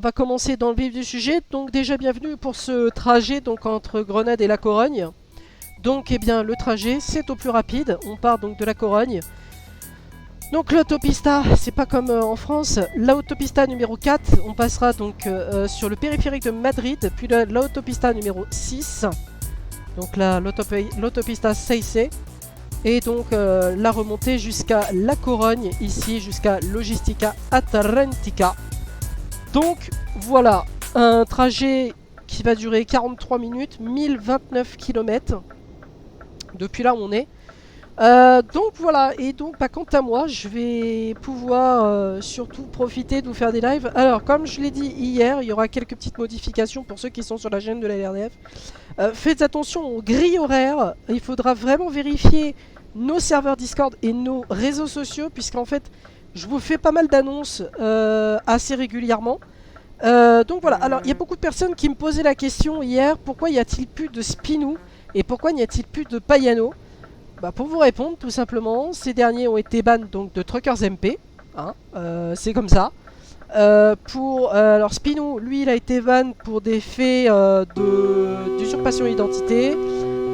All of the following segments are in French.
On va commencer dans le vif du sujet. Donc déjà bienvenue pour ce trajet donc entre Grenade et la Corogne. Donc eh bien le trajet c'est au plus rapide. On part donc de la Corogne. Donc l'autopista, c'est pas comme en France. L'autopista numéro 4, on passera donc sur le périphérique de Madrid, puis l'autopista numéro 6. Donc là l'autopista 6. Et donc la remontée jusqu'à la Corogne, ici jusqu'à Logistica Atlantica. Donc voilà, un trajet qui va durer 43 minutes, 1029 km depuis là où on est. Donc voilà, et donc quant à moi, je vais pouvoir surtout profiter de vous faire des lives. Alors comme je l'ai dit hier, il y aura quelques petites modifications pour ceux qui sont sur la chaîne de la LRDF. Faites attention aux grilles horaires, il faudra vraiment vérifier nos serveurs Discord et nos réseaux sociaux, puisqu'en fait, je vous fais pas mal d'annonces assez régulièrement. Donc voilà, alors il y a beaucoup de personnes qui me posaient la question hier, pourquoi y a-t-il plus de Spinou et pourquoi n'y a-t-il plus de Payano? Bah pour vous répondre, tout simplement, ces derniers ont été bans donc de Truckers MP, hein, c'est comme ça. Alors Spinou, lui, il a été ban pour des faits d'usurpation d'identité.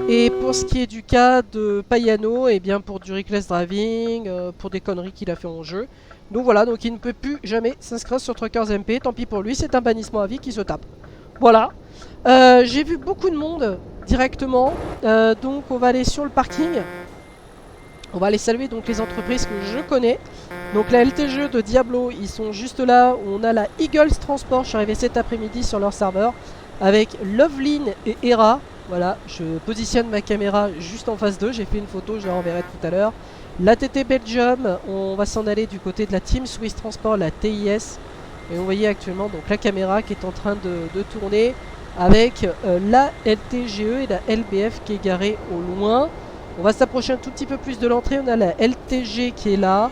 Et pour ce qui est du cas de Payano, et bien pour du reckless driving, pour des conneries qu'il a fait en jeu. Donc voilà, donc il ne peut plus jamais s'inscrire sur Truckers MP, tant pis pour lui, c'est un bannissement à vie qui se tape. Voilà. J'ai vu beaucoup de monde directement, donc on va aller sur le parking. On va aller saluer donc les entreprises que je connais. Donc la LTG de Diablo, ils sont juste là. On a la Eagles Transport, je suis arrivé cet après-midi sur leur serveur. Avec Loveline et Hera. Voilà, je positionne ma caméra juste en face d'eux. J'ai fait une photo, je la renverrai tout à l'heure. La TT Belgium, on va s'en aller du côté de la Team Swiss Transport, la TIS. Et vous voyez actuellement donc la caméra qui est en train de tourner avec la LTGE et la LBF qui est garée au loin. On va s'approcher un tout petit peu plus de l'entrée. On a la LTG qui est là.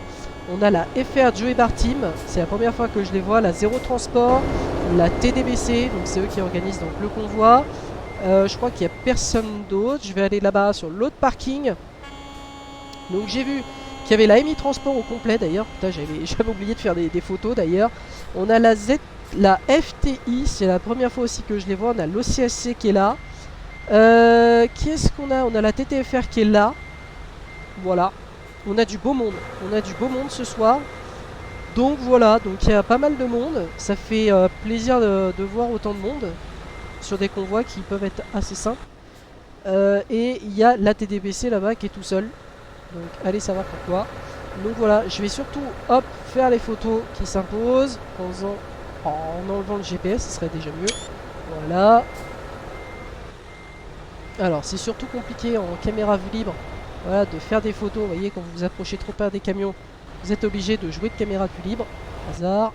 On a la FR Joey Bar Team. C'est la première fois que je les vois. La Zéro Transport. La TDBC. Donc c'est eux qui organisent donc le convoi. Je crois qu'il n'y a personne d'autre. Je vais aller là-bas sur l'autre parking. Donc j'ai vu qu'il y avait la MI Transport au complet d'ailleurs. J'avais oublié de faire des photos d'ailleurs. On a la FTI. C'est la première fois aussi que je les vois. On a l'OCSC qui est là. Qui est-ce qu'on a? On a la TTFR qui est là. Voilà. On a du beau monde. On a du beau monde ce soir. Donc voilà. Donc il y a pas mal de monde. Ça fait plaisir de voir autant de monde sur des convois qui peuvent être assez simples. Et il y a la TDBC là-bas qui est tout seul. Donc allez savoir pourquoi. Donc voilà. Je vais surtout hop faire les photos qui s'imposent en enlevant le GPS. Ce serait déjà mieux. Voilà. Alors c'est surtout compliqué en caméra vue libre, voilà, de faire des photos. Vous voyez, quand vous vous approchez trop près des camions, vous êtes obligé de jouer de caméra vue libre. Hasard.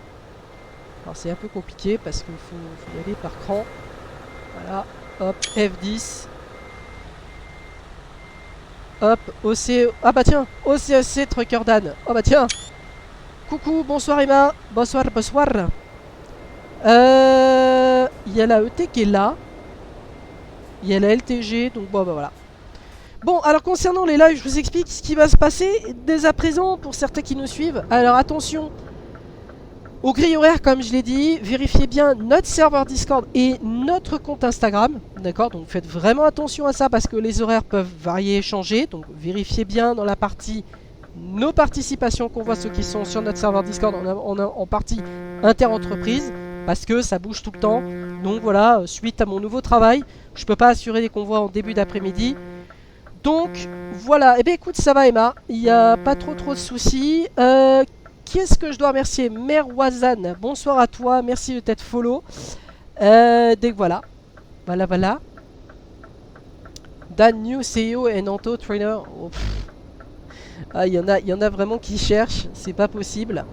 Alors c'est un peu compliqué parce qu'il faut y aller par cran. Voilà, hop, F10. Hop, OC... Ah bah tiens, OCSC Trucker Dan. Oh bah tiens. Coucou, bonsoir Emma. Bonsoir, bonsoir. Il y a la ET qui est là. Il y a la LTG, donc bon bah voilà. Bon, alors concernant les lives, je vous explique ce qui va se passer dès à présent pour certains qui nous suivent. Alors attention aux grilles horaires, comme je l'ai dit, vérifiez bien notre serveur Discord et notre compte Instagram, d'accord? Donc faites vraiment attention à ça parce que les horaires peuvent varier et changer. Donc vérifiez bien dans la partie nos participations qu'on voit ceux qui sont sur notre serveur Discord en partie inter-entreprise, parce que ça bouge tout le temps. Donc voilà, suite à mon nouveau travail, je peux pas assurer des convois en début d'après-midi. Donc voilà, et bien écoute, ça va Emma, il n'y a pas trop de soucis. Qui est-ce que je dois remercier? Merwazan, bonsoir à toi, merci de t'être follow. Donc voilà, voilà. Dan New CEO et Nanto Trainer. Oh, ah, il y en a vraiment qui cherchent, c'est pas possible.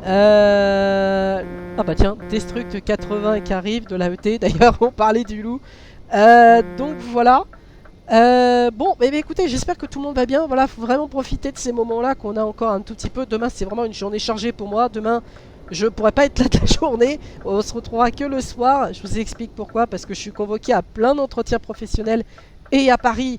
Ah bah tiens, Destruct 80 qui arrive de la ET, d'ailleurs on parlait du loup. Donc voilà. Bon, mais écoutez, j'espère que tout le monde va bien. Voilà, faut vraiment profiter de ces moments-là qu'on a encore un tout petit peu. Demain, c'est vraiment une journée chargée pour moi. Demain, je pourrais pas être là de la journée. On se retrouvera que le soir. Je vous explique pourquoi. Parce que je suis convoqué à plein d'entretiens professionnels et à Paris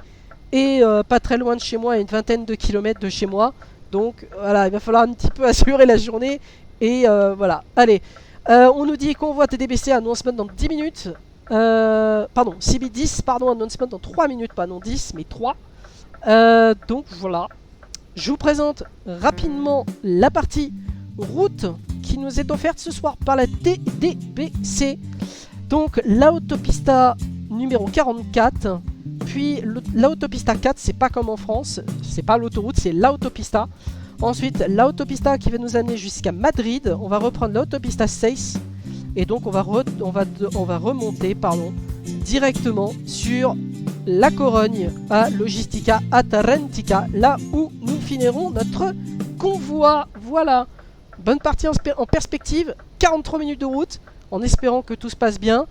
et pas très loin de chez moi, à une vingtaine de kilomètres de chez moi. Donc voilà, il va falloir un petit peu assurer la journée. Et voilà, allez. On nous dit convoi TDBC, announcement dans 10 minutes. Pardon, CB10, pardon, announcement dans 3 minutes, pas non 10, mais 3. Donc voilà. Je vous présente rapidement la partie route qui nous est offerte ce soir par la TDBC. Donc l'autopista numéro 44, puis l'autopista 4, c'est pas comme en France, c'est pas l'autoroute, c'est l'autopista. Ensuite l'autopista qui va nous amener jusqu'à Madrid, on va reprendre l'autopista 6 et donc on va remonter directement sur la Corogne à Logistica Atarentica, là où nous finirons notre convoi. Voilà, bonne partie en perspective, 43 minutes de route, en espérant que tout se passe bien.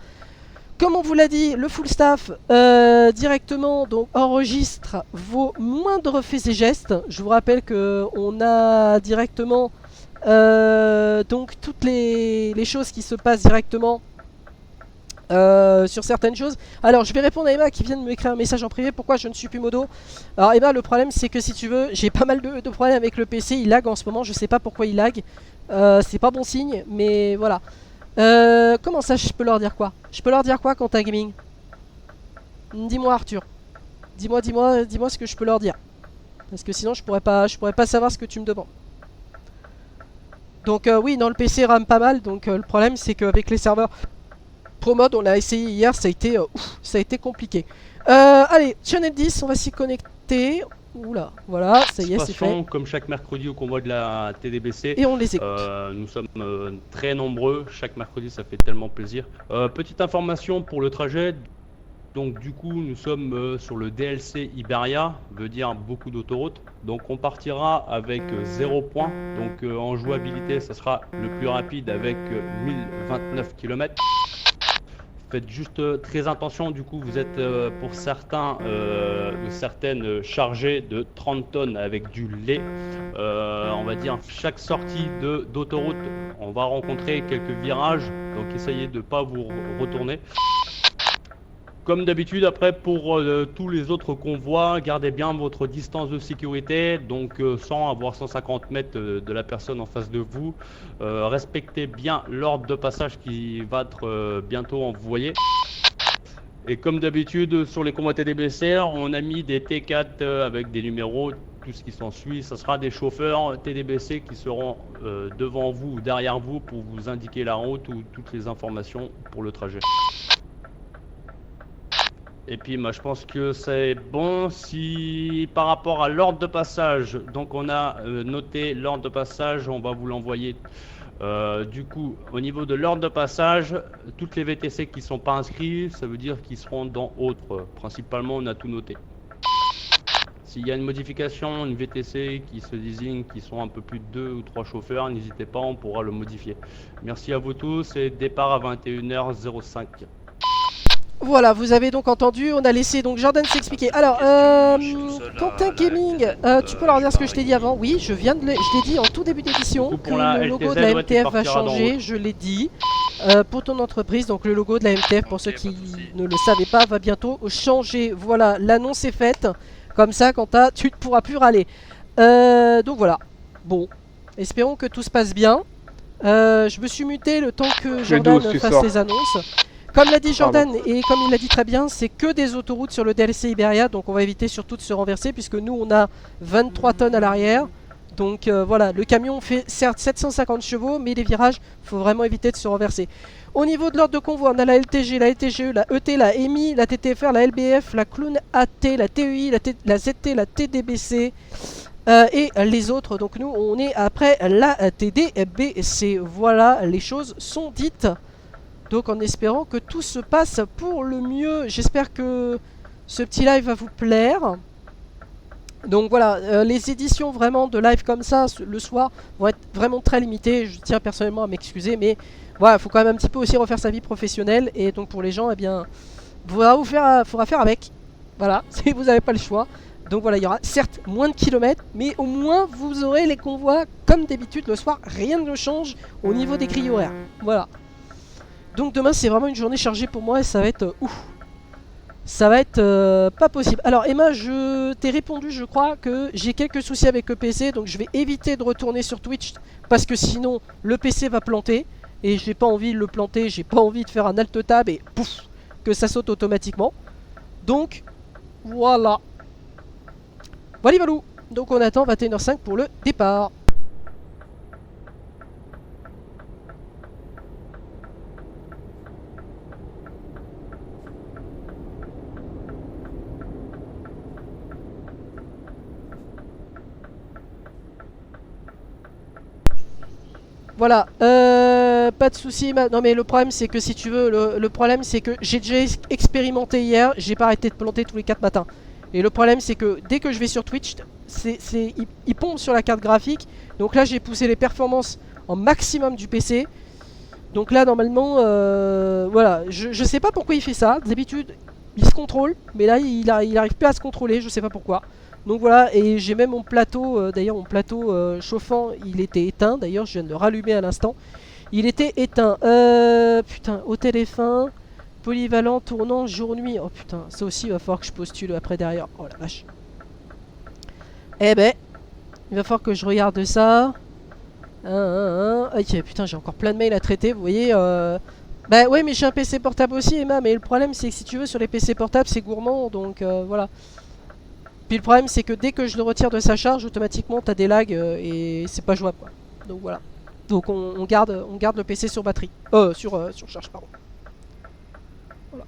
Comme on vous l'a dit, le full staff directement donc enregistre vos moindres faits et gestes. Je vous rappelle que on a directement donc toutes les choses qui se passent directement sur certaines choses. Alors je vais répondre à Emma qui vient de m'écrire un message en privé. Pourquoi je ne suis plus modo? Alors Emma, le problème c'est que si tu veux, j'ai pas mal de problèmes avec le PC. Il lag en ce moment, je sais pas pourquoi il lag. C'est pas bon signe, mais voilà. Comment ça, je peux leur dire quoi? Je peux leur dire quoi quant à gaming? Dis-moi Arthur. Dis-moi ce que je peux leur dire. Parce que sinon je pourrais pas savoir ce que tu me demandes. Donc oui, non, le PC rame pas mal. Donc le problème c'est qu'avec les serveurs Pro Mode, on l'a essayé hier, ça a été compliqué. Allez, Channel 10, on va s'y connecter. Oula, voilà, ça y est, c'est fait. Comme chaque mercredi au convoi de la TDBC. Et on les écoute. Nous sommes très nombreux, chaque mercredi, ça fait tellement plaisir. Petite information pour le trajet. Donc du coup, nous sommes sur le DLC Iberia, veut dire beaucoup d'autoroutes. Donc on partira avec 0 points. Donc en jouabilité, ça sera le plus rapide avec 1029 km. Faites juste très attention, du coup vous êtes pour certains ou certaines chargés de 30 tonnes avec du lait. On va dire chaque sortie d'autoroute, on va rencontrer quelques virages, donc essayez de ne pas vous retourner. Comme d'habitude, après pour tous les autres convois, gardez bien votre distance de sécurité, donc sans avoir 150 mètres de la personne en face de vous. Respectez bien l'ordre de passage qui va être bientôt envoyé. Et comme d'habitude, sur les convois TDBC, on a mis des T4 avec des numéros, tout ce qui s'ensuit. Ce sera des chauffeurs TDBC qui seront devant vous ou derrière vous pour vous indiquer la route ou toutes les informations pour le trajet. Et puis moi je pense que c'est bon. Si par rapport à l'ordre de passage, donc on a noté l'ordre de passage, on va vous l'envoyer. Du coup au niveau de l'ordre de passage, toutes les VTC qui ne sont pas inscrits, ça veut dire qu'ils seront dans autres. Principalement on a tout noté. S'il y a une modification, une VTC qui se désigne, qui sont un peu plus de 2 ou 3 chauffeurs, n'hésitez pas, on pourra le modifier. Merci à vous tous et départ à 21h05. Voilà, vous avez donc entendu, on a laissé donc Jordan s'expliquer. Alors, Quentin Gaming, tu peux leur dire ce que je t'ai dit avant? Oui, je l'ai dit en tout début d'édition, que le logo de la MTF va changer, je l'ai dit, pour ton entreprise. Donc le logo de la MTF, pour ceux qui ne le savaient pas, va bientôt changer. Voilà, l'annonce est faite, comme ça, Quentin, tu ne pourras plus râler. Donc voilà, bon, espérons que tout se passe bien. Je me suis muté le temps que Jordan fasse les annonces. Comme l'a dit Jordan, et comme il l'a dit très bien, c'est que des autoroutes sur le DLC Iberia, donc on va éviter surtout de se renverser, puisque nous on a 23 tonnes à l'arrière. Donc voilà, le camion fait certes 750 chevaux, mais les virages, il faut vraiment éviter de se renverser. Au niveau de l'ordre de convoi, on a la LTG, la LTGE, la ET, la EMI, la TTFR, la LBF, la Clown AT, la TEI, la ZT, la TDBC et les autres. Donc nous on est après la TDBC. Voilà, les choses sont dites. Donc en espérant que tout se passe pour le mieux. J'espère que ce petit live va vous plaire. Donc voilà, les éditions vraiment de live comme ça le soir vont être vraiment très limitées. Je tiens personnellement à m'excuser, mais voilà, il faut quand même un petit peu aussi refaire sa vie professionnelle. Et donc pour les gens, eh bien, faudra faire avec. Voilà, si vous n'avez pas le choix. Donc voilà, il y aura certes moins de kilomètres, mais au moins vous aurez les convois comme d'habitude le soir. Rien ne change au niveau des grilles horaires. Voilà. Donc demain c'est vraiment une journée chargée pour moi et ça va être ouf. Ça va être pas possible. Alors Emma, je t'ai répondu, je crois que j'ai quelques soucis avec le PC, donc je vais éviter de retourner sur Twitch parce que sinon le PC va planter. et j'ai pas envie de le planter, j'ai pas envie de faire un alt tab et pouf, que ça saute automatiquement. Donc voilà. Voilà valou. Donc on attend 21h05 pour le départ. Voilà, pas de soucis. Non mais le problème c'est que si tu veux, le problème c'est que j'ai déjà expérimenté hier, j'ai pas arrêté de planter tous les 4 matins. Et le problème c'est que dès que je vais sur Twitch, il pompe sur la carte graphique. Donc là j'ai poussé les performances en maximum du PC. Donc là normalement, voilà, je sais pas pourquoi il fait ça. D'habitude il se contrôle, mais là il arrive plus à se contrôler, je sais pas pourquoi. Donc voilà, et j'ai même mon plateau, d'ailleurs mon plateau chauffant, il était éteint, d'ailleurs je viens de le rallumer à l'instant. Il était éteint, putain, hôtel F1, polyvalent, tournant, jour-nuit, oh putain, ça aussi il va falloir que je postule après derrière, oh la vache. Eh ben, il va falloir que je regarde ça. Ok, putain, j'ai encore plein de mails à traiter, vous voyez, bah ouais, mais j'ai un PC portable aussi, Emma, mais le problème c'est que si tu veux, sur les PC portables c'est gourmand, donc voilà. Puis le problème c'est que dès que je le retire de sa charge, automatiquement t'as des lags et c'est pas jouable quoi. Donc voilà. Donc on garde le PC sur batterie. Sur charge pardon. Voilà.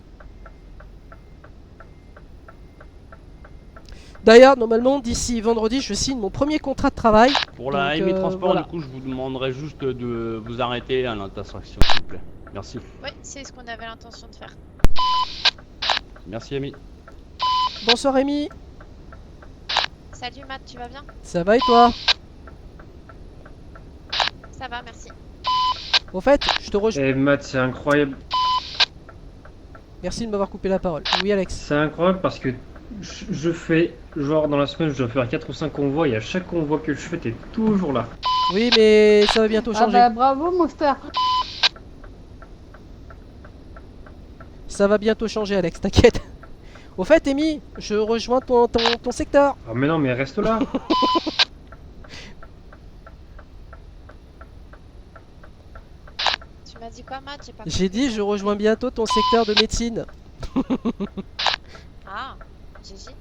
D'ailleurs normalement d'ici vendredi je signe mon premier contrat de travail. Pour la AMI Transport, voilà. du coup je vous demanderai juste de vous arrêter à l'intersection s'il vous plaît. Merci. Oui, c'est ce qu'on avait l'intention de faire. Merci Amy. Bonsoir Rémi. Salut Matt, tu vas bien? Ça va et toi? Ça va, merci. Au fait, je te rejoins. Eh Matt, c'est incroyable. Merci de m'avoir coupé la parole. Oui Alex. C'est incroyable parce que je fais, genre dans la semaine, je dois faire 4 ou 5 convois et à chaque convoi que je fais, t'es toujours là. Oui mais ça va bientôt changer. Ah bah bravo mon frère. Ça va bientôt changer Alex, t'inquiète. Au fait Amy, je rejoins ton secteur. Ah mais non, mais reste là. Tu m'as dit quoi Matt? Pas J'ai compris. dit je rejoins bientôt ton secteur de médecine. Ah, GG.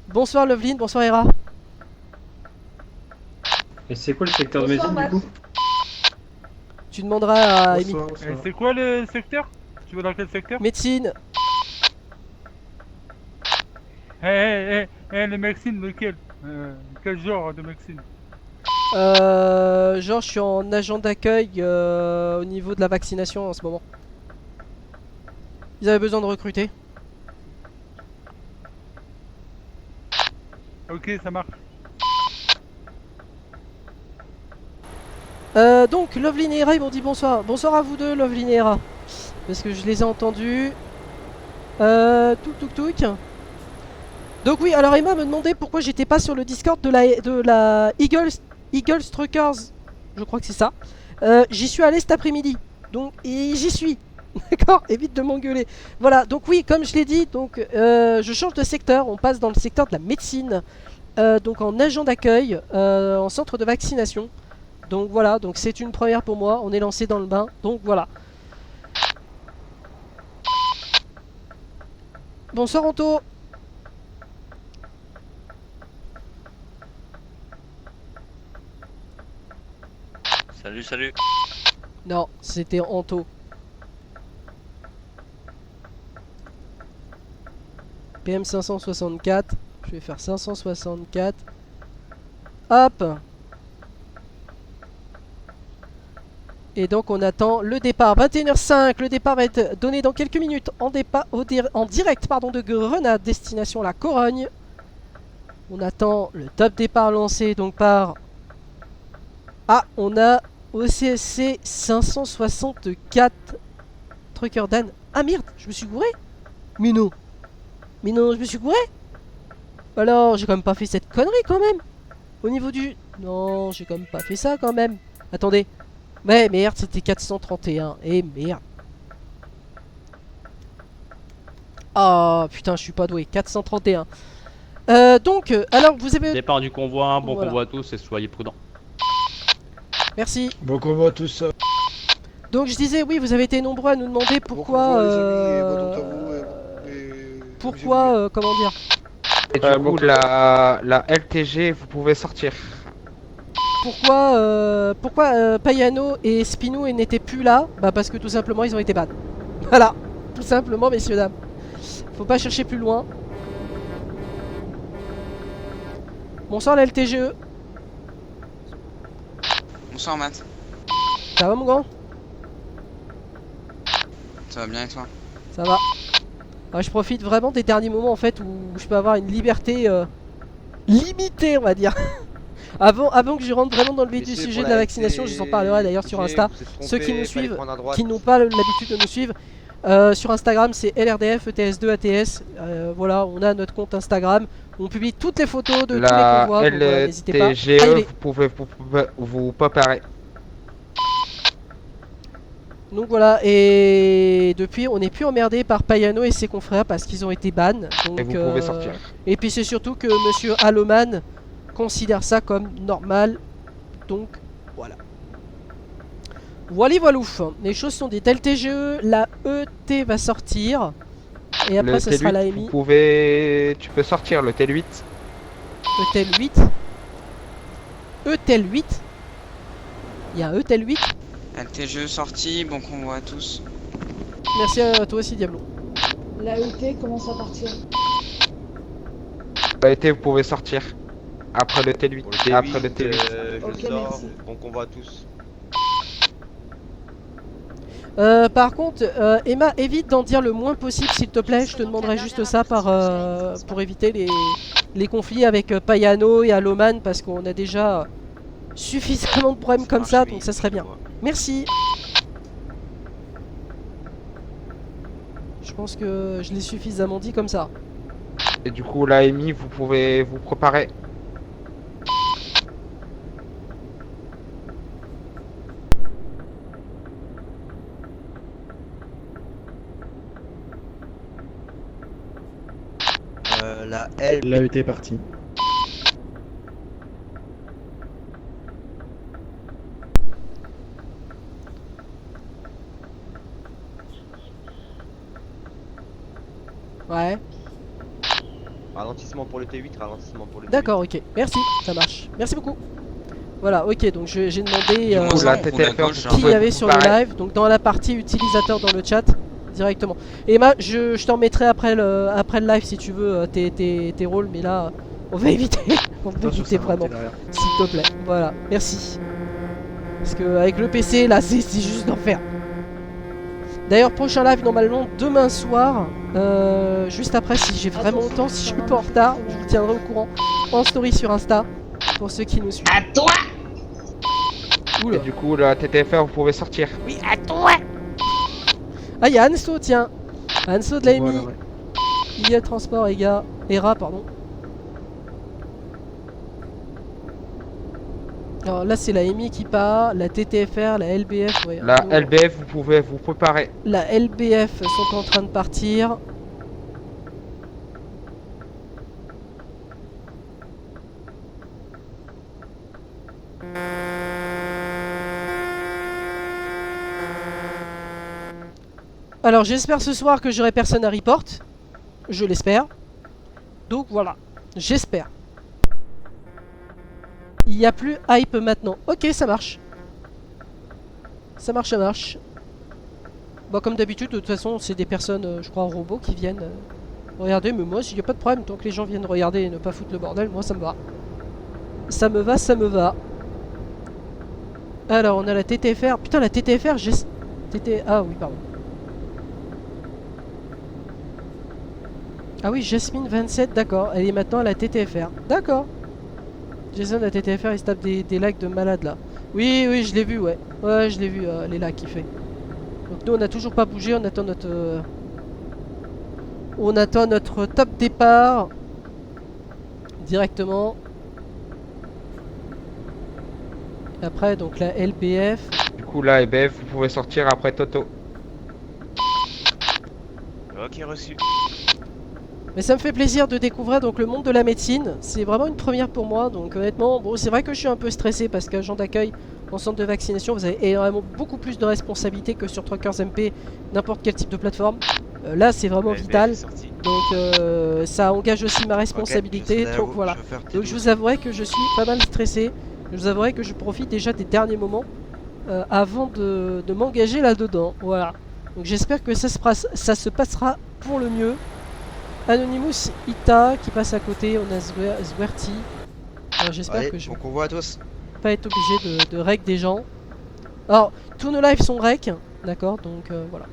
Bonsoir Loveline, bonsoir Hera. Et c'est quoi le secteur de Bonsoir, médecine du coup? Tu demanderas à Amy. C'est quoi le secteur? Tu vas dans quel secteur? Médecine. Les médecines, lequel? Quel genre de médecine? Genre je suis en agent d'accueil au niveau de la vaccination en ce moment. Ils avaient besoin de recruter. Ok, ça marche. Donc Loveline et Hera ils m'ont dit bonsoir. Bonsoir à vous deux Loveline et Hera. Parce que je les ai entendus. Touc. Donc oui, alors Emma me demandait pourquoi j'étais pas sur le Discord de la Eagles Truckers. Je crois que c'est ça. J'y suis allé cet après-midi. Donc et j'y suis. D'accord, évite de m'engueuler. Voilà, donc oui, comme je l'ai dit, donc je change de secteur. On passe dans le secteur de la médecine. Donc en agent d'accueil, en centre de vaccination. Donc voilà, donc c'est une première pour moi. On est lancé dans le bain. Donc voilà. Bonsoir Anto. Salut. Non, c'était Anto. PM 564. Je vais faire 564. Hop. Et donc on attend le départ. 21h05. Le départ va être donné dans quelques minutes en direct de Grenade, destination la Corogne. On attend le top départ lancé donc par... Ah, on a OCSC 564 Trucker Dan. Ah merde, je me suis gouré. Mais non, je me suis gouré. Alors, j'ai quand même pas fait cette connerie quand même. Au niveau du... Non, j'ai quand même pas fait ça quand même. Attendez. Ouais, merde, c'était 431. Et merde. Ah, putain, je suis pas doué. 431. Alors, vous avez... Départ du convoi, bon Voilà. convoi à tous et soyez prudents. Merci. Bon combat tout ça. Donc je disais, oui, vous avez été nombreux à nous demander pourquoi... Bon combat, les amis, et bon temps à vous, pourquoi, comment dire... Et du coup, la LTG, vous pouvez sortir. Pourquoi Payano et Spino n'étaient plus là? Bah parce que tout simplement ils ont été ban. Voilà, tout simplement messieurs dames. Faut pas chercher plus loin. Bonsoir la LTGE. Bonsoir Matt, Ça va mon grand? ça va bien et toi? Ça va. Ah, je profite vraiment des derniers moments en fait où je peux avoir une liberté limitée on va dire. Avant que je rentre vraiment dans le vif du sujet de la vaccination, je vous en parlerai d'ailleurs sur Insta. Ceux qui nous suivent, qui n'ont pas l'habitude de nous suivre, sur Instagram c'est LRDF ETS2 ATS. Voilà, on a notre compte Instagram. On publie toutes les photos de tous les convois. Donc, voilà, n'hésitez pas. LTGE, vous pouvez vous préparer. Donc voilà, et depuis on n'est plus emmerdé par Payano et ses confrères parce qu'ils ont été ban. Donc, Et vous pouvez sortir. Et puis c'est surtout que monsieur Haloman considère ça comme normal. Donc voilà. Voilouf. Les choses sont dites. LTGE, la ET va sortir. Et après Le ça sera T8, la MI. tu peux sortir le T8. ETEL 8. ETEL 8. Il y a un ETEL 8. LTGE sorti, bon convoi à tous. Merci à toi aussi Diablo. La ET commence à partir. La ET, vous pouvez sortir. Après le T8. Pour le T8, Et après le T8. je Ok, sors, merci. bon combat à tous. Par contre, Emma, évite d'en dire le moins possible s'il te plaît. Je te demanderai juste ça pour éviter les conflits avec Payano et Haloman parce qu'on a déjà suffisamment de problèmes comme ça, donc ça serait bien. Merci. Je pense que je l'ai suffisamment dit comme ça. Et du coup, la MI, vous pouvez vous préparer. La L. La ET est partie. Ouais. Ralentissement pour le T8, ralentissement pour le T8. D'accord, ok. Merci, ça marche. Merci beaucoup. Voilà, ok, donc j'ai demandé La TTFR, qui il y avait sur le live. Donc dans la partie utilisateur dans le chat, directement. Emma, je t'en mettrai après le live si tu veux tes rôles, mais là, on va éviter. On va éviter vraiment. S'il te plaît. Voilà, merci. Parce que avec le PC, là, c'est juste d'enfer. D'ailleurs, prochain live normalement demain soir. Juste après, si j'ai vraiment le temps, si je suis pas en retard, je vous tiendrai au courant en story sur Insta pour ceux qui nous suivent. À toi! Oula. Et du coup, la TTFR, vous pouvez sortir. Oui, à toi! Ah, il y a Anso, tiens. Anso de la MI. Voilà, ouais. IA Transport, ERA, pardon. Alors là, c'est la MI qui part, la TTFR, la LBF. Ouais, La donc, LBF, vous pouvez vous préparer. la LBF sont en train de partir. Alors j'espère ce soir que j'aurai personne à report. Je l'espère. Donc voilà, j'espère. Il n'y a plus hype maintenant. Ok, ça marche. Ça marche, ça marche. Bon, comme d'habitude, de toute façon, c'est des personnes, je crois, robots qui viennent regarder. Mais moi, il n'y a pas de problème. Tant que les gens viennent regarder et ne pas foutre le bordel, moi, ça me va. Ça me va, ça me va. Alors, on a la TTFR. Putain, la TTFR, j'ai... Ah oui, pardon. Ah oui, Jasmine 27, d'accord. Elle est maintenant à la TTFR. D'accord. Jason, la TTFR, il se tape des lags de malade là. Oui, oui, je l'ai vu, ouais. Ouais, je l'ai vu, les lags qu'il fait. Donc nous, on n'a toujours pas bougé. On attend notre... On attend notre top départ. Directement. Après, donc la LBF. Du coup, la LBF, vous pouvez sortir après Toto. Ok, reçu. Mais ça me fait plaisir de découvrir donc le monde de la médecine. C'est vraiment une première pour moi. Donc honnêtement, bon, c'est vrai que je suis un peu stressé parce qu'agent d'accueil, en centre de vaccination, vous avez énormément beaucoup plus de responsabilités que sur Truckers MP, n'importe quel type de plateforme. Là, c'est vraiment LBF vital. est sorti. Donc ça engage aussi ma responsabilité. Donc voilà. Donc je vous avouerai que je suis pas mal stressé. Je vous avouerai que je profite déjà des derniers moments avant de m'engager là-dedans. Voilà. Donc j'espère que ça se passera pour le mieux. Anonymous, Ita qui passe à côté, on a Zwerty. J'espère que je Bon convoi à tous. vais pas être obligé de rec des gens. Alors, tous nos lives sont rec, d'accord, donc voilà.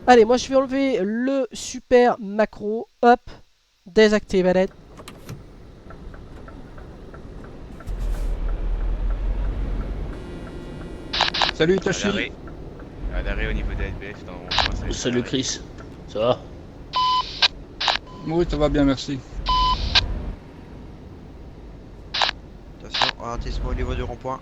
Allez, moi je vais enlever le super macro, hop, désactiver. Salut Tachi. Un arrêt au niveau de LBF dans... Salut Chris, ça va? Oui, ça va bien, merci. Attention, ralentissement au niveau du rond-point.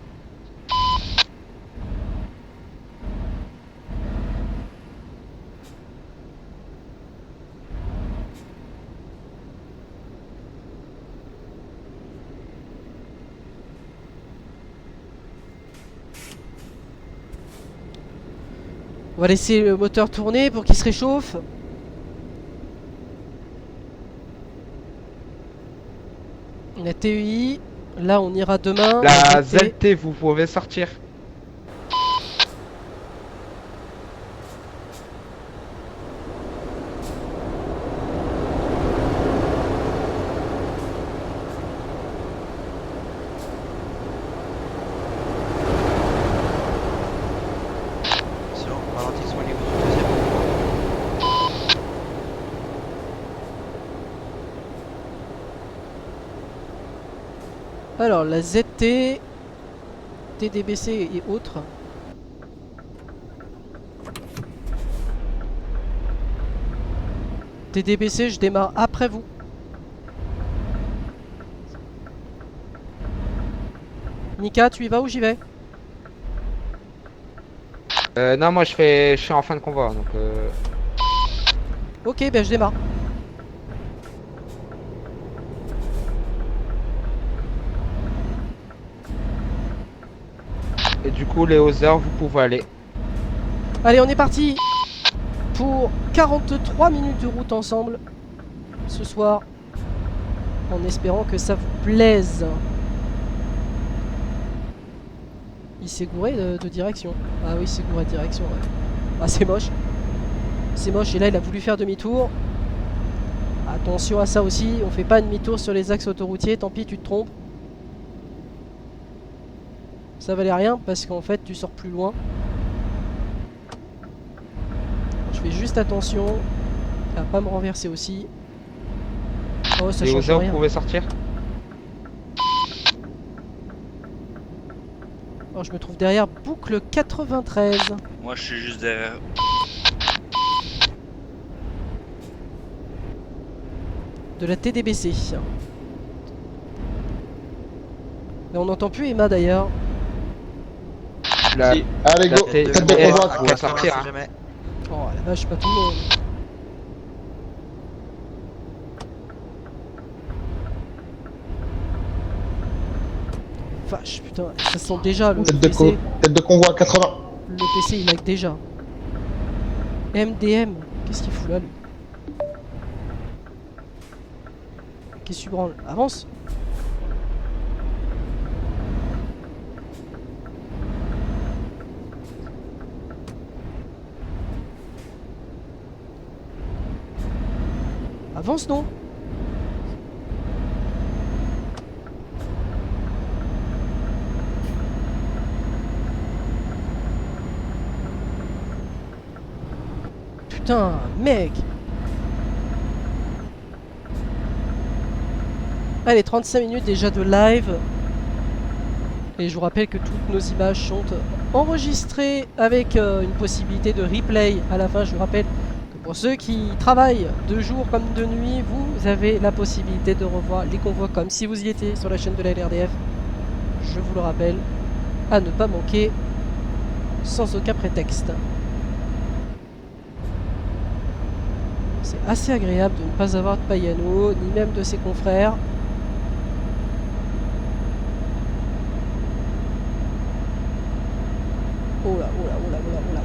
On va laisser le moteur tourner pour qu'il se réchauffe. La TEI, là on ira demain. La ZT, vous pouvez sortir. Attention, ralentissement au niveau du deuxième rond-point. Alors la ZT, TDBC et autres. TDBC, je démarre après vous. Nika, tu y vas ou j'y vais? Non, moi je suis en fin de convoi, donc Ok, ben je démarre. et du coup les Other, vous pouvez aller. Allez, on est parti pour 43 minutes de route ensemble ce soir, en espérant que ça vous plaise. Il s'est gouré de direction. Ah oui, il s'est gouré de direction, ouais. Ah, c'est moche. C'est moche, et là il a voulu faire demi-tour. Attention à ça aussi, on fait pas demi-tour sur les axes autoroutiers, tant pis, tu te trompes. Ça valait rien parce qu'en fait tu sors plus loin. Je fais juste attention à pas me renverser aussi. Oh, ça Les change Other, rien. vous pouvez sortir. Alors, je me trouve derrière boucle 93. Moi, je suis juste derrière. De la TDBC. Mais on n'entend plus Emma d'ailleurs. La, Allez, la go. T- Tête de TDS, convoi. vous pouvez sortir. Hein. Jamais. Oh la vache, pas tout le monde. Vache, putain, ça sent déjà le Tête de, PC. tête de convoi 80. Le PC il lag déjà. MDM, qu'est-ce qu'il fout là lui? Qu'est-ce que tu branles? Avance! Avance non? Putain, mec! Allez, 35 minutes déjà de live. Et je vous rappelle que toutes nos images sont enregistrées avec une possibilité de replay à la fin. Je vous rappelle que pour ceux qui travaillent de jour comme de nuit, vous avez la possibilité de revoir les convois comme si vous y étiez sur la chaîne de la LRDF. Je vous le rappelle, à ne pas manquer sans aucun prétexte. C'est assez agréable de ne pas avoir de Payano, ni même de ses confrères.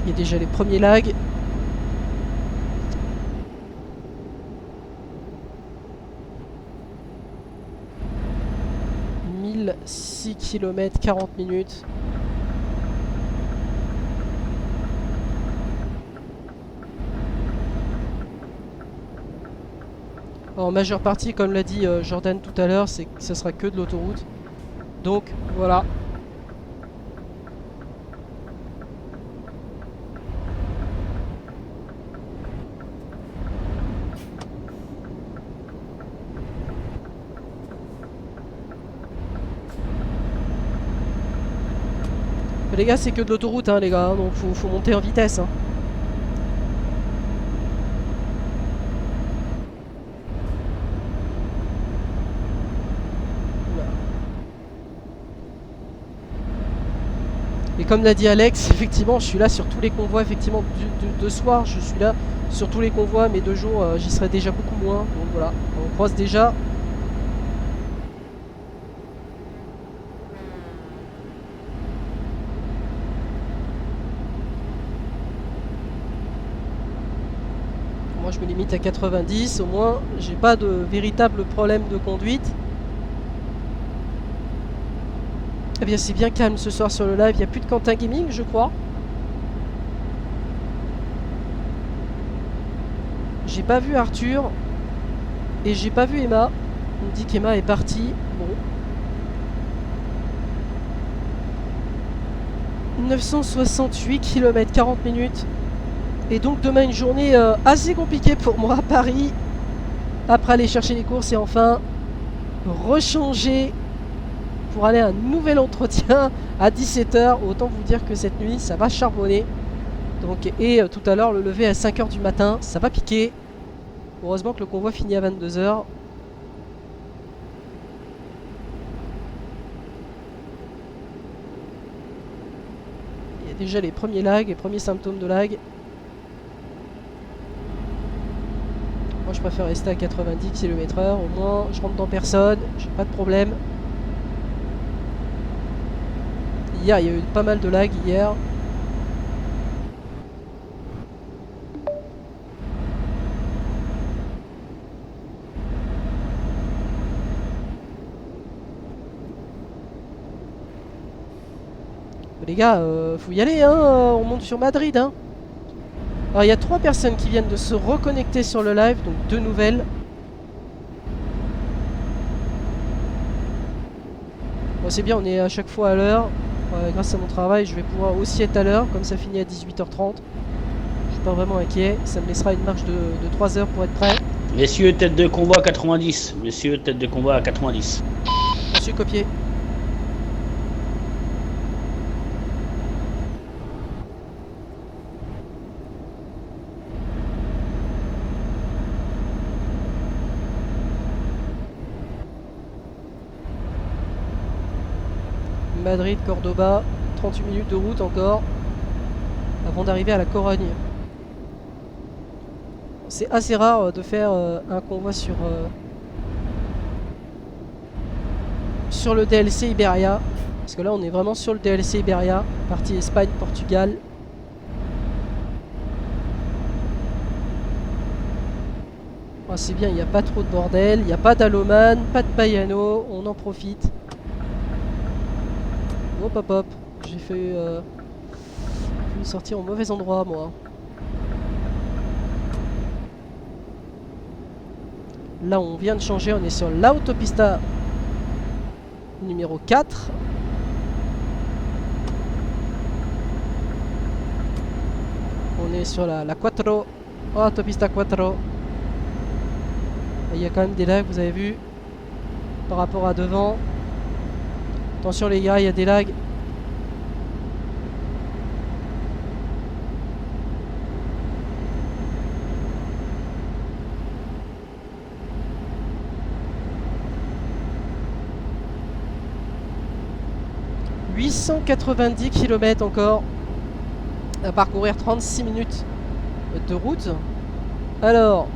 Il y a déjà les premiers lags. « 1006 km, 40 minutes. » En majeure partie, comme l'a dit Jordan tout à l'heure, c'est que ce sera que de l'autoroute. Donc, voilà. Les gars, c'est que de l'autoroute, hein, les gars, hein, donc faut monter en vitesse. Hein. Et comme l'a dit Alex, effectivement, je suis là sur tous les convois, effectivement, de soir, je suis là sur tous les convois, mais de jour, j'y serai déjà beaucoup moins. Donc voilà, on croise déjà. Moi je me limite à 90, au moins j'ai pas de véritable problème de conduite. Eh bien c'est bien calme ce soir sur le live, il n'y a plus de Quentin Gaming je crois. J'ai pas vu Arthur et j'ai pas vu Emma. On me dit qu'Emma est partie. Bon. 968 km 40 minutes. Et donc demain une journée assez compliquée pour moi à Paris. Après aller chercher les courses et enfin rechanger pour aller à un nouvel entretien à 17 h. Autant vous dire que cette nuit ça va charbonner. Donc, et tout à l'heure le lever à 5 h du matin, ça va piquer. Heureusement que le convoi finit à 22 h. Il y a déjà les premiers lags, les premiers symptômes de lag. Moi je préfère rester à 90 km/h, au moins je rentre dans personne, j'ai pas de problème. Hier il y a eu pas mal de lag hier. Les gars, faut y aller, hein, on monte sur Madrid, hein. Alors il y a 3 personnes qui viennent de se reconnecter sur le live, donc 2 nouvelles. Bon c'est bien, on est à chaque fois à l'heure. Grâce à mon travail, je vais pouvoir aussi être à l'heure, comme ça finit à 18 h 30. Je suis pas vraiment inquiet, ça me laissera une marge de 3 heures pour être prêt. Messieurs, tête de convoi à 90. Messieurs, tête de convoi à 90. Monsieur copié. Madrid, Cordoba, 38 minutes de route encore avant d'arriver à la Corogne. C'est assez rare de faire un convoi sur le DLC Iberia, parce que là on est vraiment sur le DLC Iberia, partie Espagne, Portugal. Oh, c'est bien, il n'y a pas trop de bordel, il n'y a pas d'Aloman, pas de Payano, on en profite. Hop hop hop, j'ai fait une sortie au mauvais endroit moi. Là on vient de changer, on est sur l'autopista numéro 4. On est sur la Quattro, autopista Quattro. Il y a quand même des lags, vous avez vu, par rapport à devant. Attention les gars, il y a des lags. « 890 km encore à parcourir, 36 minutes de route. » Alors,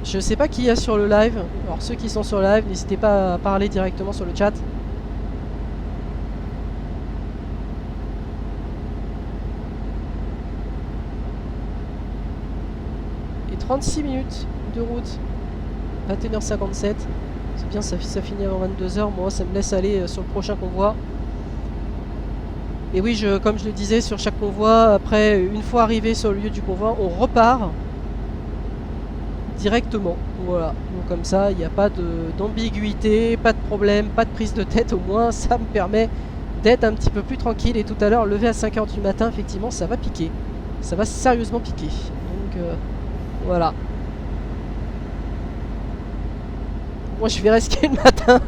je sais pas qui y a sur le live. Alors ceux qui sont sur le live, n'hésitez pas à parler directement sur le chat. 36 minutes de route. 21h57. C'est bien, ça finit avant 22h. Moi, ça me laisse aller sur le prochain convoi. Et oui, comme je le disais, sur chaque convoi, après, une fois arrivé sur le lieu du convoi, on repart directement. Voilà. Donc comme ça, il n'y a pas d'ambiguïté, pas de problème, pas de prise de tête. Au moins, ça me permet d'être un petit peu plus tranquille. Et tout à l'heure, levé à 5h du matin, effectivement, ça va piquer. Ça va sérieusement piquer. Donc voilà. Moi je verrai ce qu'il y a le matin.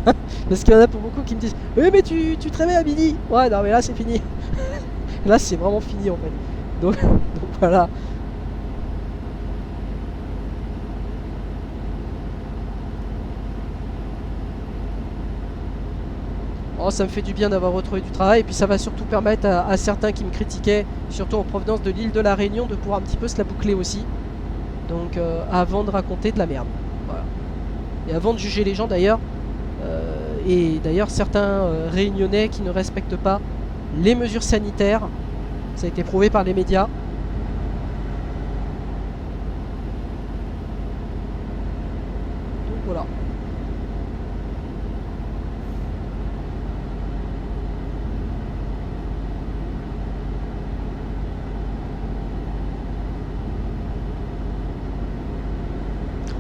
Parce qu'il y en a pour beaucoup qui me disent oui mais tu te réveilles à midi. Ouais non mais là c'est fini. Là c'est vraiment fini en fait. Donc voilà. Oh, ça me fait du bien d'avoir retrouvé du travail. Et puis ça va surtout permettre à certains qui me critiquaient, surtout en provenance de l'île de la Réunion, de pouvoir un petit peu se la boucler aussi. Donc avant de raconter de la merde. Voilà. Et avant de juger les gens d'ailleurs, et d'ailleurs certains réunionnais qui ne respectent pas les mesures sanitaires, ça a été prouvé par les médias. Donc voilà.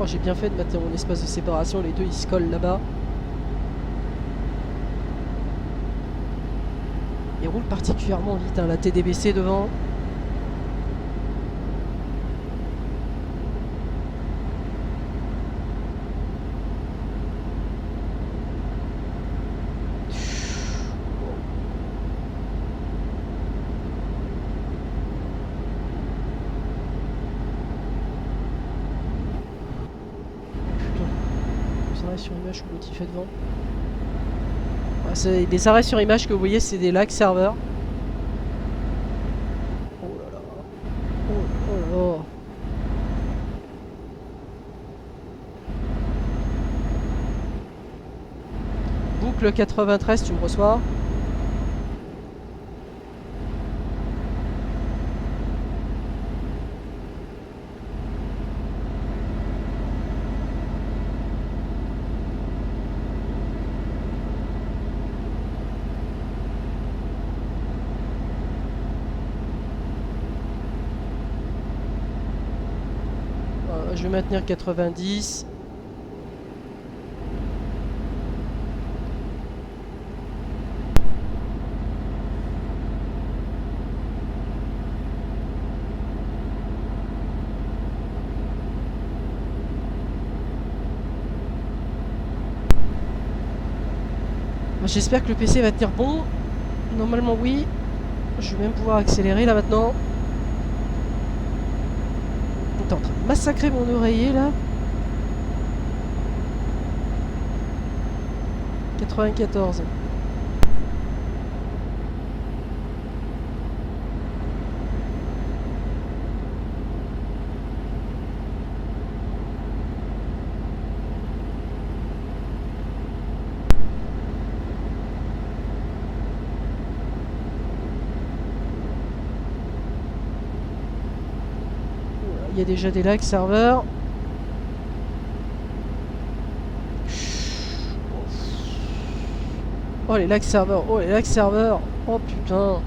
Oh, j'ai bien fait de mettre mon espace de séparation, les deux ils se collent là-bas. Il roule particulièrement vite, hein, la TDBC devant. Sur image que l'autre il fait devant. Ouais, les arrêts sur image que vous voyez, c'est des lags serveurs. Oh là là. Oh là là. Boucle 93, tu me reçois? Je vais maintenir 90. J'espère que le PC va tenir bon. Normalement oui. Je vais même pouvoir accélérer là maintenant. T'es en train de massacrer mon oreiller là. 94. Il y a déjà des lags serveurs. Oh les lags serveurs, oh les lags serveurs. Oh putain.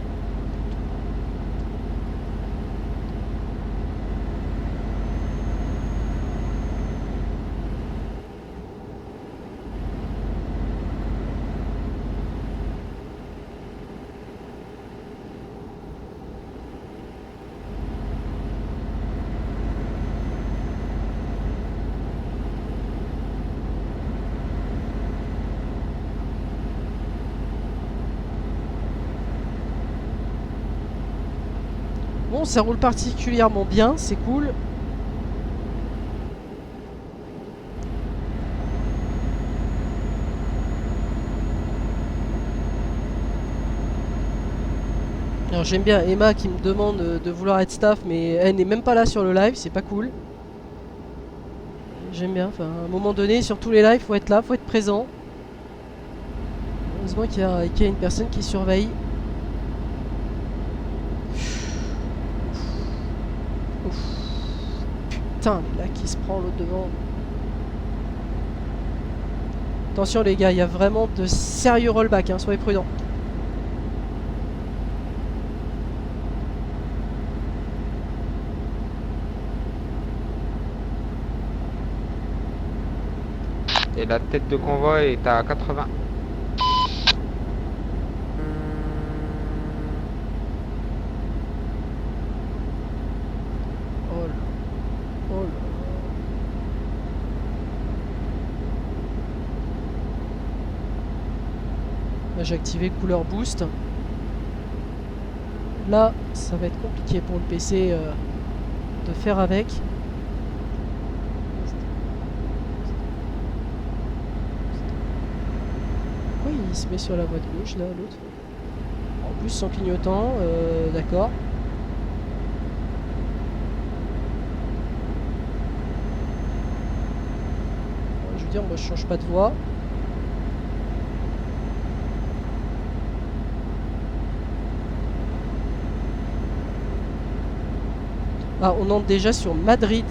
Bon, ça roule particulièrement bien, c'est cool. Alors j'aime bien Emma qui me demande de vouloir être staff, mais elle n'est même pas là sur le live, c'est pas cool. J'aime bien, enfin à un moment donné sur tous les lives faut être là, faut être présent. Heureusement qu'il y a une personne qui surveille. Putain, là qui se prend l'autre devant. Attention les gars, il y a vraiment de sérieux rollback, hein, soyez prudents. Et la tête de convoi est à 80. Oh là. Oh là. Là j'ai activé couleur boost. Là ça va être compliqué pour le PC de faire avec. Pourquoi il se met sur la voie de gauche là l'autre? En plus sans clignotant, d'accord. Je veux dire, moi je change pas de voie. Ah, on entre déjà sur Madrid.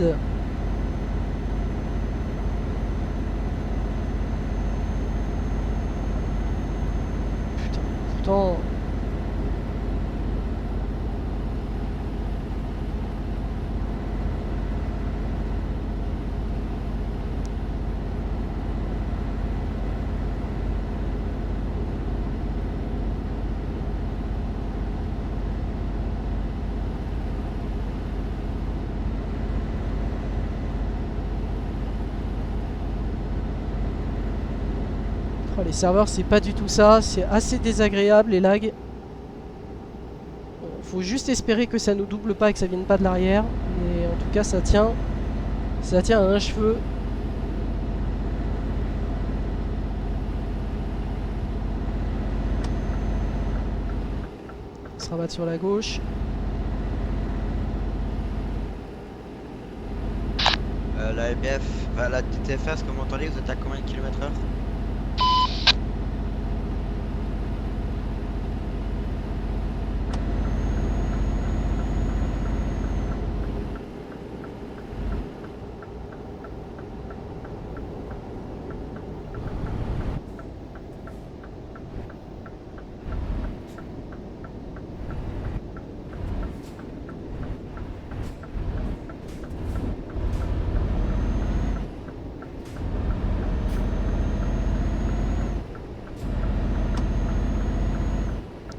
Putain, pourtant... Oh, les serveurs c'est pas du tout ça, c'est assez désagréable les lags. Bon, faut juste espérer que ça nous double pas et que ça vienne pas de l'arrière. Mais en tout cas ça tient à un cheveu. On se rabattre sur la gauche. La MF, enfin, la TTFR, est-ce que vous m'entendez? Vous êtes à combien de km/h?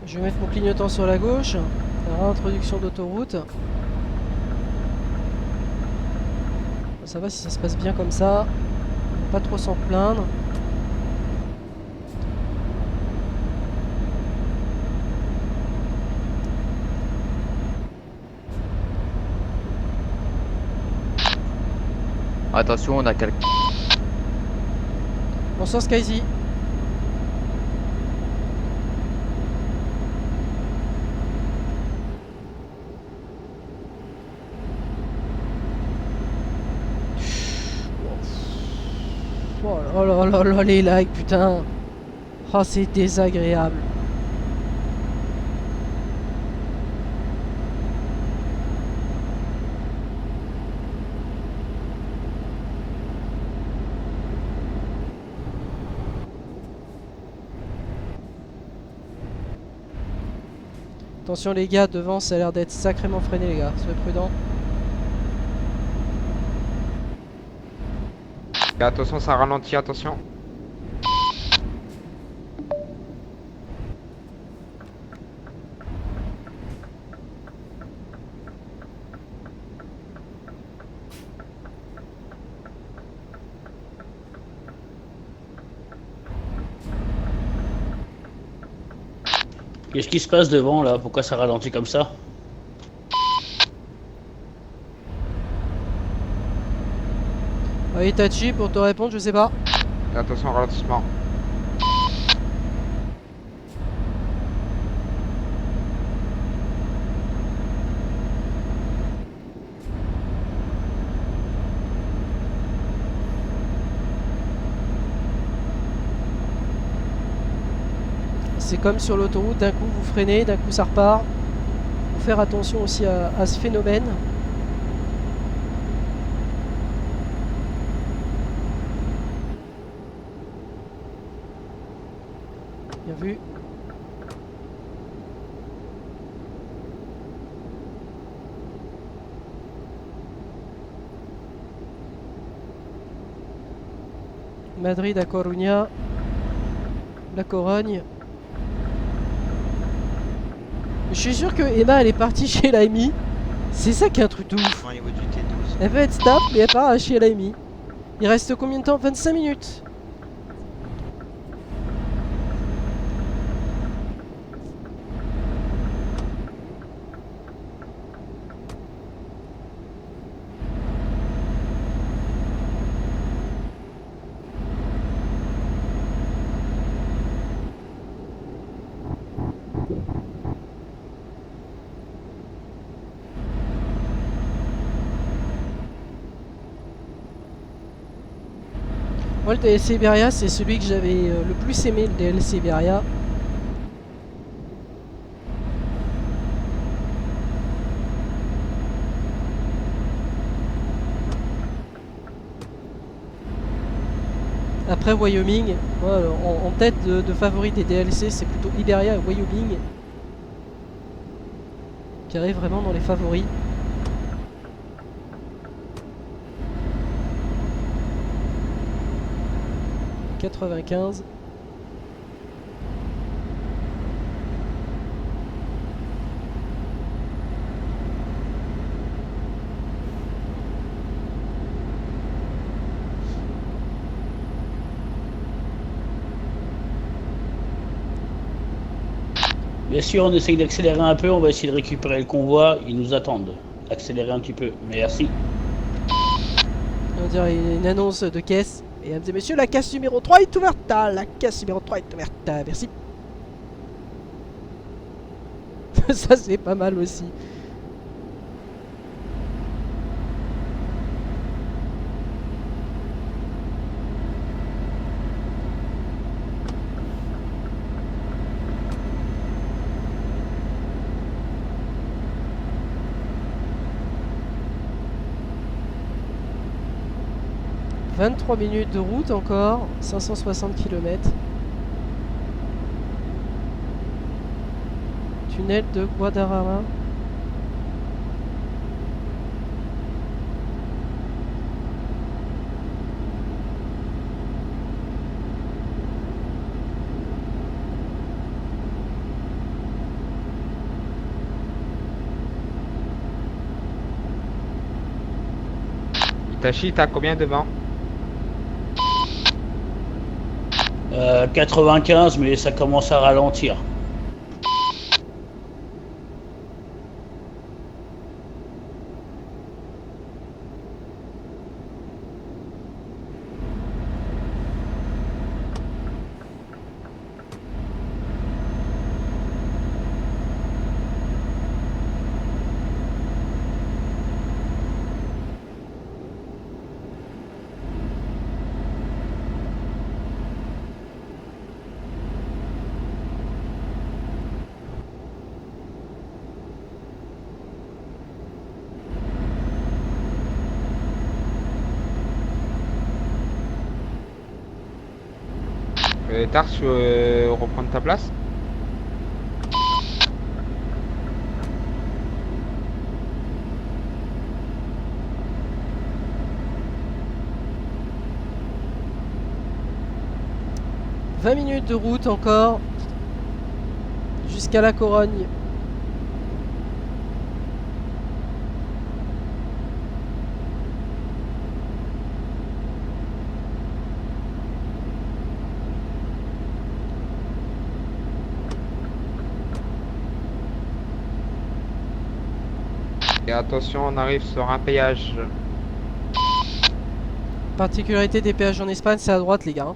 Je vais mettre mon clignotant sur la gauche. La réintroduction d'autoroute. Ça va si ça se passe bien comme ça. Pas trop s'en plaindre. Attention, on a quelqu'un. Bonsoir Skyzy. Oh là là là, les lags, putain. Oh, c'est désagréable. Attention les gars, devant ça a l'air d'être sacrément freiné les gars, soyez prudents. Attention, ça ralentit, attention. Qu'est-ce qui se passe devant là? Pourquoi ça ralentit comme ça? Ah, Itachi, pour te répondre, je sais pas. Attention au ralentissement. C'est comme sur l'autoroute, d'un coup vous freinez, d'un coup ça repart. Faut faire attention aussi à ce phénomène. vu. Madrid à Coruña. La Corogne. Je suis sûr que Emma elle est partie chez l'AMI. C'est ça qui est un truc de ouf. Au niveau du T12. Elle veut être stable mais elle part chez l'AMI. Il reste combien de temps? 25 minutes. Moi, le DLC Iberia, c'est celui que j'avais le plus aimé, le DLC Iberia. Après Wyoming, moi, en tête de favoris des DLC, c'est plutôt Iberia et Wyoming qui arrivent vraiment dans les favoris. « 95. Bien sûr, on essaye d'accélérer un peu, on va essayer de récupérer le convoi, ils nous attendent. Accélérer un petit peu, merci. On dirait une annonce de caisse. Et elle me dit, monsieur, la caisse numéro 3 est ouverte. Ah, la caisse numéro 3 est ouverte. Ah, merci. Ça, c'est pas mal aussi. « 23 minutes de route encore, 560 km. Tunnel de Guadarrama. Itachi, t'as combien devant? 95, mais ça commence à ralentir. Tars, tu reprendre ta place? « 20 minutes de route encore jusqu'à la Corogne. » Et attention, on arrive sur un péage. Particularité des péages en Espagne, c'est à droite les gars. Hein.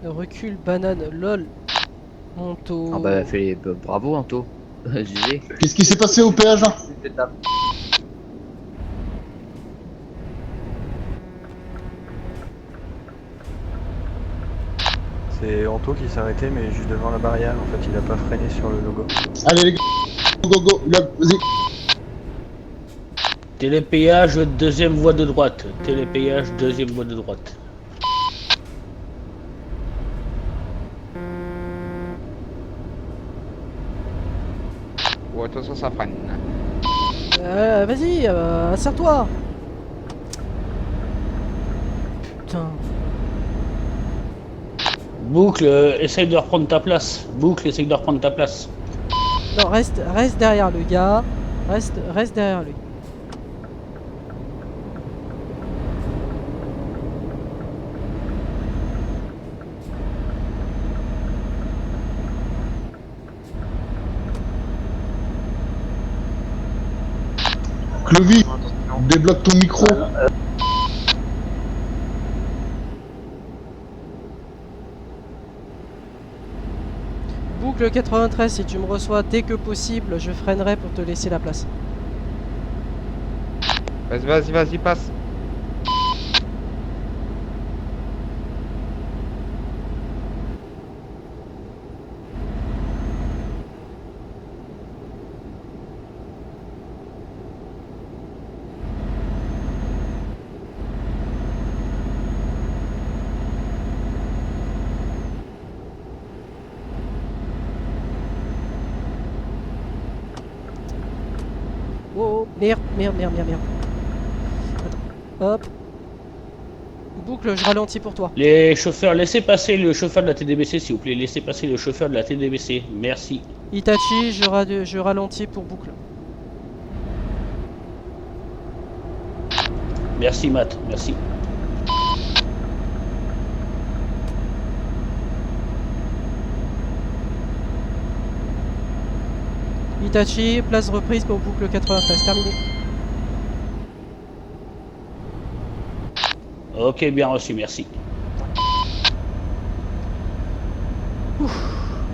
Recul, banane, lol. Monto. Ah bah, bravo Anto. GG. Qu'est-ce qui s'est passé au péage là? C'est Anto qui s'est arrêté, mais juste devant la barrière. En fait, il a pas freiné sur le logo. Allez les gars, go, là, vas-y. Télépéage, deuxième voie de droite. Télépéage, deuxième voie de droite. Ouais, attention, ça freine. Vas-y, asserre-toi. Putain. Boucle, essaye de reprendre ta place. Boucle, essaye de reprendre ta place. Non, reste derrière le gars. Reste derrière lui. Clovy, débloque ton micro. Boucle 93, si tu me reçois dès que possible, je freinerai pour te laisser la place. Vas-y, passe. Oh, merde. Attends. Hop. Boucle, je ralentis pour toi. Les chauffeurs, laissez passer le chauffeur de la TDBC, s'il vous plaît. Laissez passer le chauffeur de la TDBC. Merci. Itachi, je ralentis pour boucle. Merci, Matt. Merci. Itachi, place reprise pour boucle 93. Terminé. Ok, bien reçu, merci.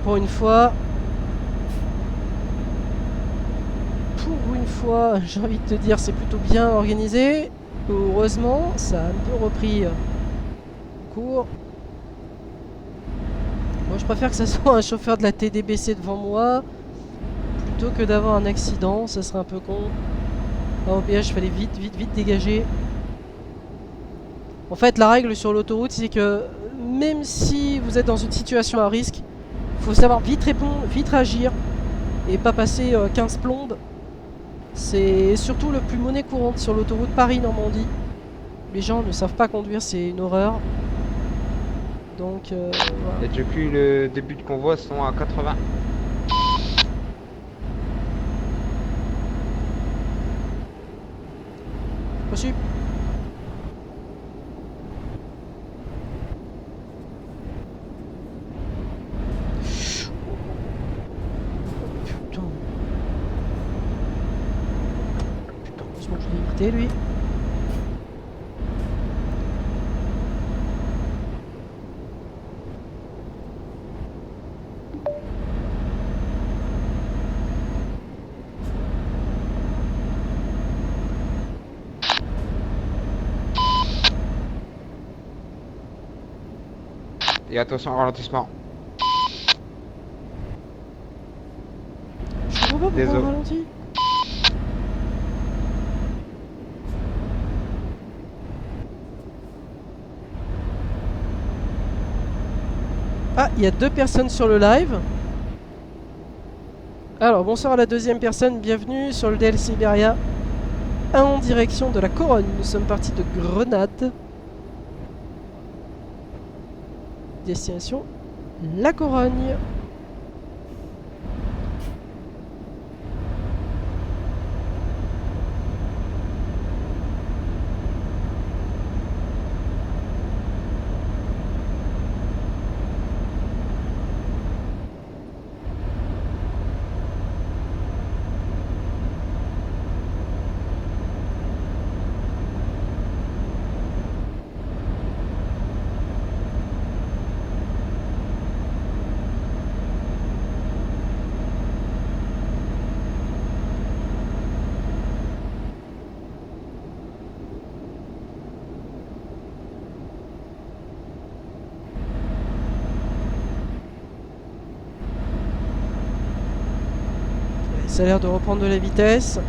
Pour une fois, j'ai envie de te dire, c'est plutôt bien organisé. Heureusement, ça a un peu repris cours. Moi, je préfère que ce soit un chauffeur de la TDBC devant moi plutôt que d'avoir un accident. Ça serait un peu con. Au péage, il fallait vite dégager. En fait, la règle sur l'autoroute, c'est que même si vous êtes dans une situation à risque, il faut savoir vite répondre, vite réagir et pas passer 15 plombes. C'est surtout le plus monnaie courante sur l'autoroute Paris-Normandie. Les gens ne savent pas conduire, c'est une horreur. Donc, voilà. Et depuis le début de convoi, sont à 80. Reçu. Putain, heureusement que je l'ai évité, lui. Et attention au ralentissement. Je comprends pas pourquoi Désolé. on ralentit. Ah, il y a 2 personnes sur le live. Alors, bonsoir à la deuxième personne, bienvenue sur le DLC Iberia en direction de la Corogne. Nous sommes partis de Grenade. Destination la Corogne. Ça a l'air de reprendre de la vitesse.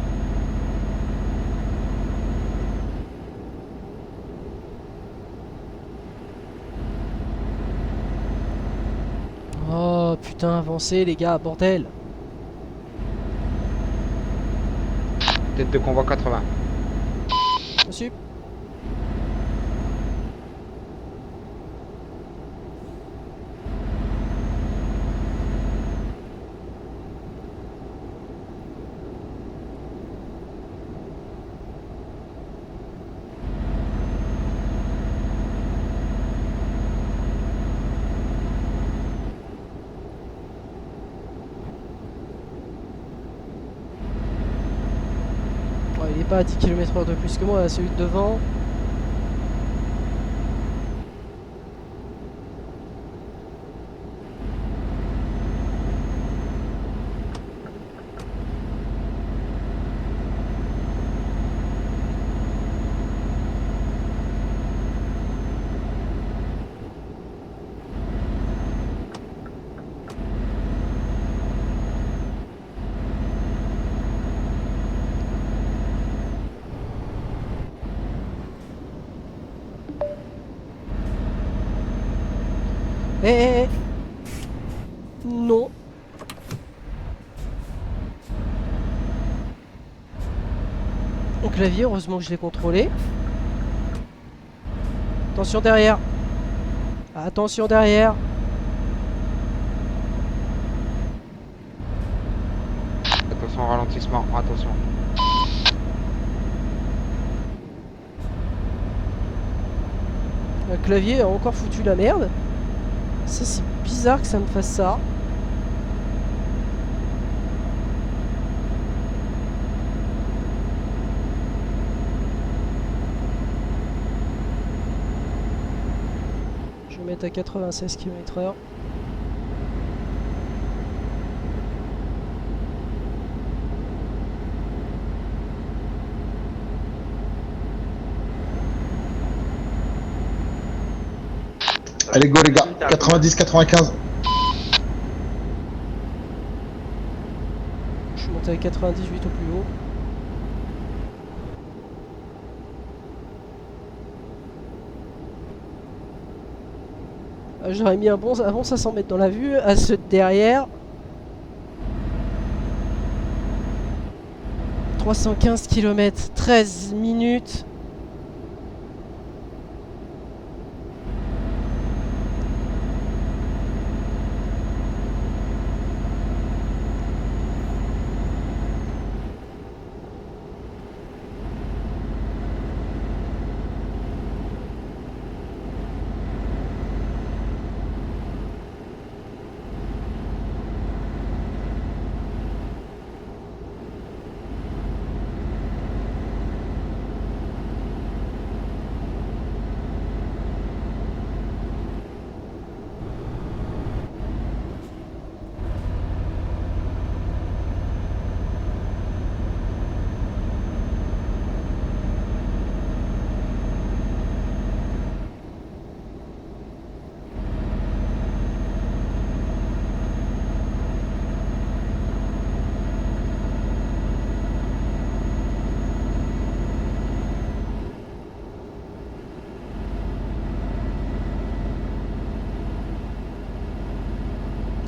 Oh putain, avancez les gars, bordel. Tête de convoi 80. Reçu. Il est pas à 10 km/h de plus que moi, celui de devant. Eh. Non. Au clavier, heureusement que je l'ai contrôlé. Attention derrière. Attention derrière. Attention au ralentissement, attention. Le clavier a encore foutu la merde. Ça, c'est bizarre que ça me fasse ça. Je vais mettre à 96 km/h. Allez, go les gars, 90-95. Je suis monté à 98 au plus haut. J'aurais mis un bon 500 mètres dans la vue, à ceux de derrière. 315 km, 13 minutes.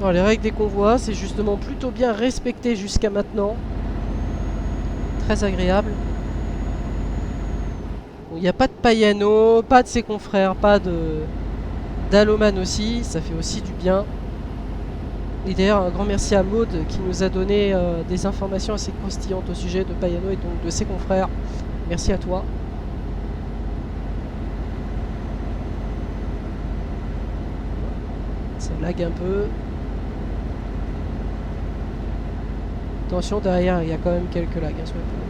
Alors, les règles des convois, c'est justement plutôt bien respecté jusqu'à maintenant. Très agréable. Il n'y a pas de Payano, pas de ses confrères, pas de d'Aloman aussi, ça fait aussi du bien. Et d'ailleurs, un grand merci à Maud qui nous a donné des informations assez croustillantes au sujet de Payano et donc de ses confrères. Merci à toi. Ça lag un peu. Attention, derrière, il y a quand même quelques lags sur le plan.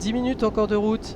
10 minutes encore de route.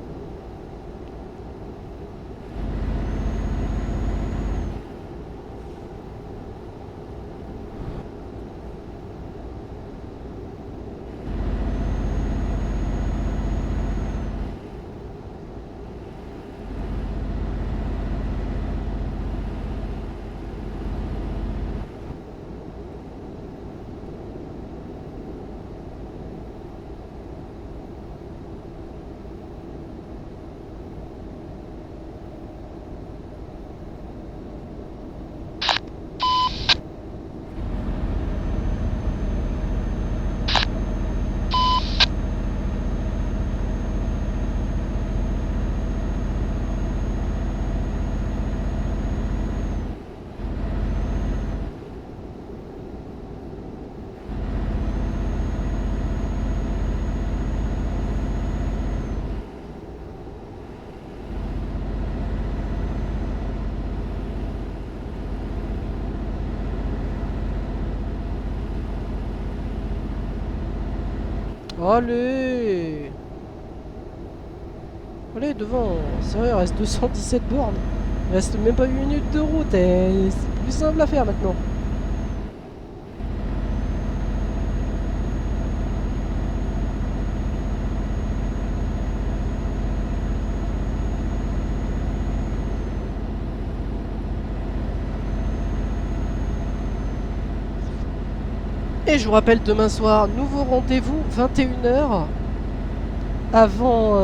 Allez! Allez, devant! Sérieux, il reste 217 bornes. Il reste même pas 8 minutes de route et c'est plus simple à faire maintenant. Et je vous rappelle, demain soir, nouveau rendez-vous, 21h, avant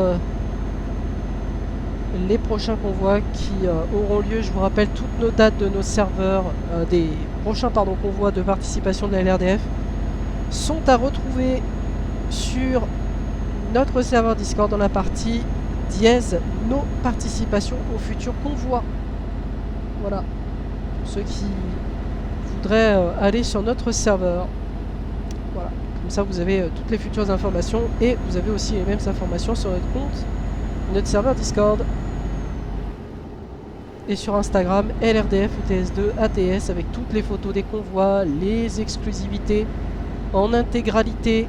les prochains convois qui auront lieu. Je vous rappelle toutes nos dates de nos serveurs, des prochains convois de participation de la LRDF, sont à retrouver sur notre serveur Discord dans la partie dièse nos participations aux futurs convois. Voilà, pour ceux qui voudraient aller sur notre serveur. Voilà, comme ça vous avez toutes les futures informations et vous avez aussi les mêmes informations sur notre compte, notre serveur Discord et sur Instagram LRDF UTS2 ATS avec toutes les photos des convois, les exclusivités en intégralité.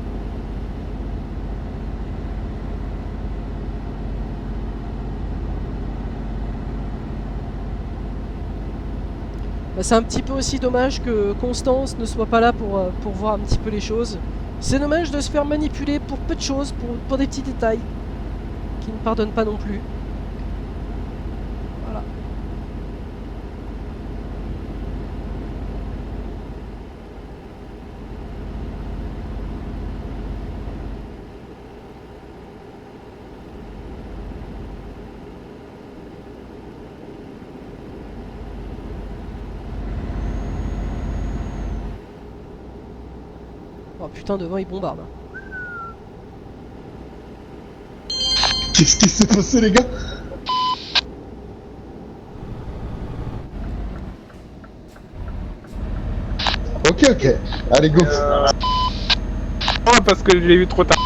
C'est un petit peu aussi dommage que Constance ne soit pas là pour voir un petit peu les choses. C'est dommage de se faire manipuler pour peu de choses, pour des petits détails qui ne pardonnent pas non plus. Voilà. Oh putain, devant il bombarde. Qu'est-ce qui s'est passé, les gars? Ok, ok. Allez, go. Oh, parce que je l'ai vu trop tard.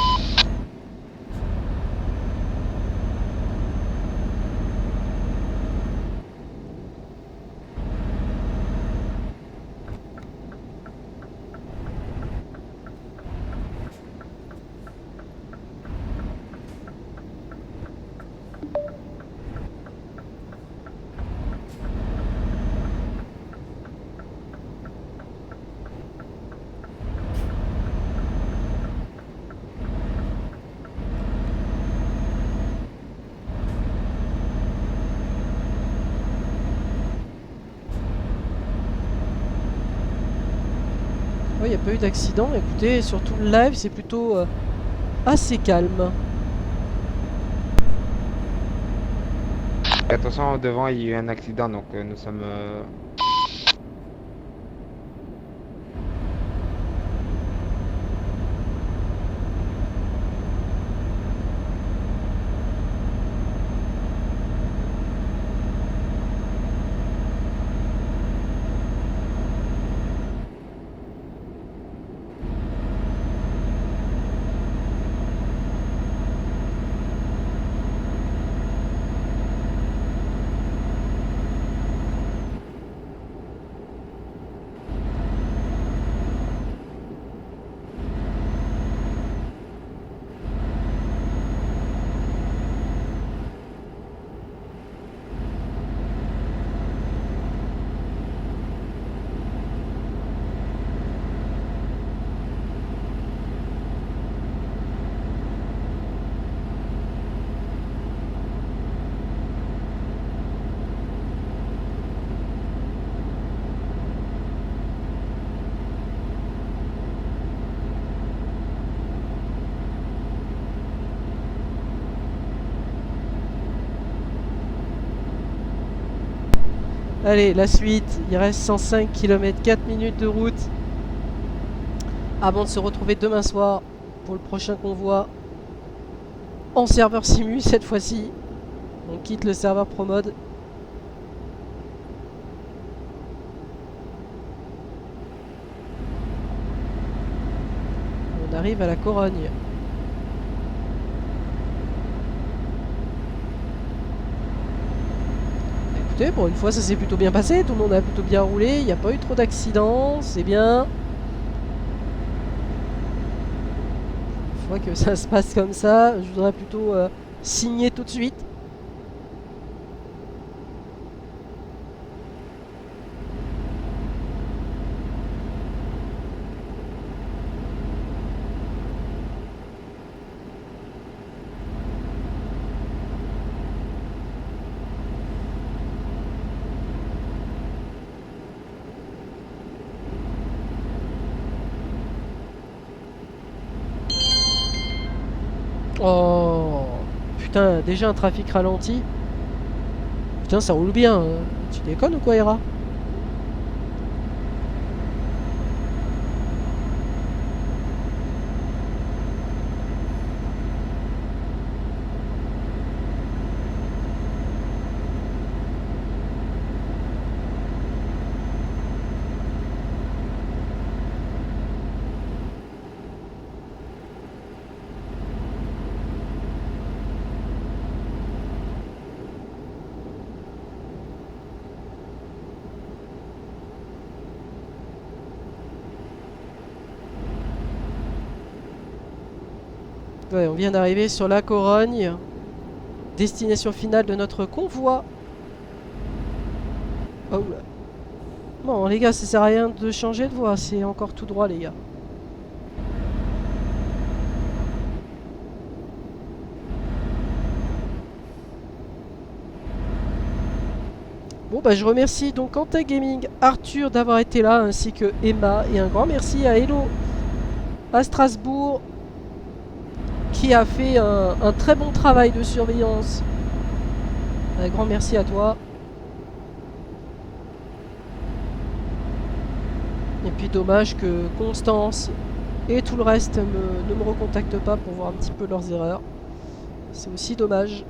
Il n'y a pas eu d'accident. Écoutez, surtout le live, c'est plutôt assez calme. Attention, devant il y a eu un accident, donc nous sommes... Allez, la suite. Il reste 105 km, 4 minutes de route. Avant de se retrouver demain soir pour le prochain convoi. En serveur simu cette fois-ci. On quitte le serveur ProMode. On arrive à la Corogne. Écoutez, pour une fois ça s'est plutôt bien passé, tout le monde a plutôt bien roulé, il n'y a pas eu trop d'accidents, c'est bien. Une fois que ça se passe comme ça, je voudrais plutôt signer tout de suite. Oh putain, déjà un trafic ralenti. Putain, ça roule bien. Hein. Tu déconnes ou quoi, Hera? Ouais, on vient d'arriver sur la Corogne, destination finale de notre convoi. Oh là. Bon les gars, ça sert à rien de changer de voie, c'est encore tout droit les gars. Bon bah je remercie donc Quentin Gaming, Arthur d'avoir été là, ainsi que Emma, et un grand merci à Hello à Strasbourg, qui a fait un très bon travail de surveillance. Un grand merci à toi. Et puis dommage que Constance et tout le reste ne me recontactent pas pour voir un petit peu leurs erreurs. C'est aussi dommage.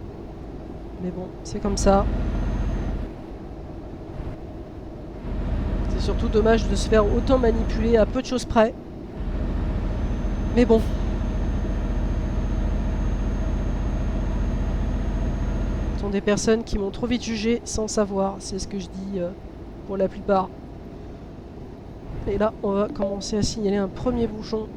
Mais bon, c'est comme ça. C'est surtout dommage de se faire autant manipuler à peu de choses près. Mais bon. Ce sont des personnes qui m'ont trop vite jugé sans savoir, c'est ce que je dis pour la plupart. Et là, on va commencer à signaler un premier bouchon.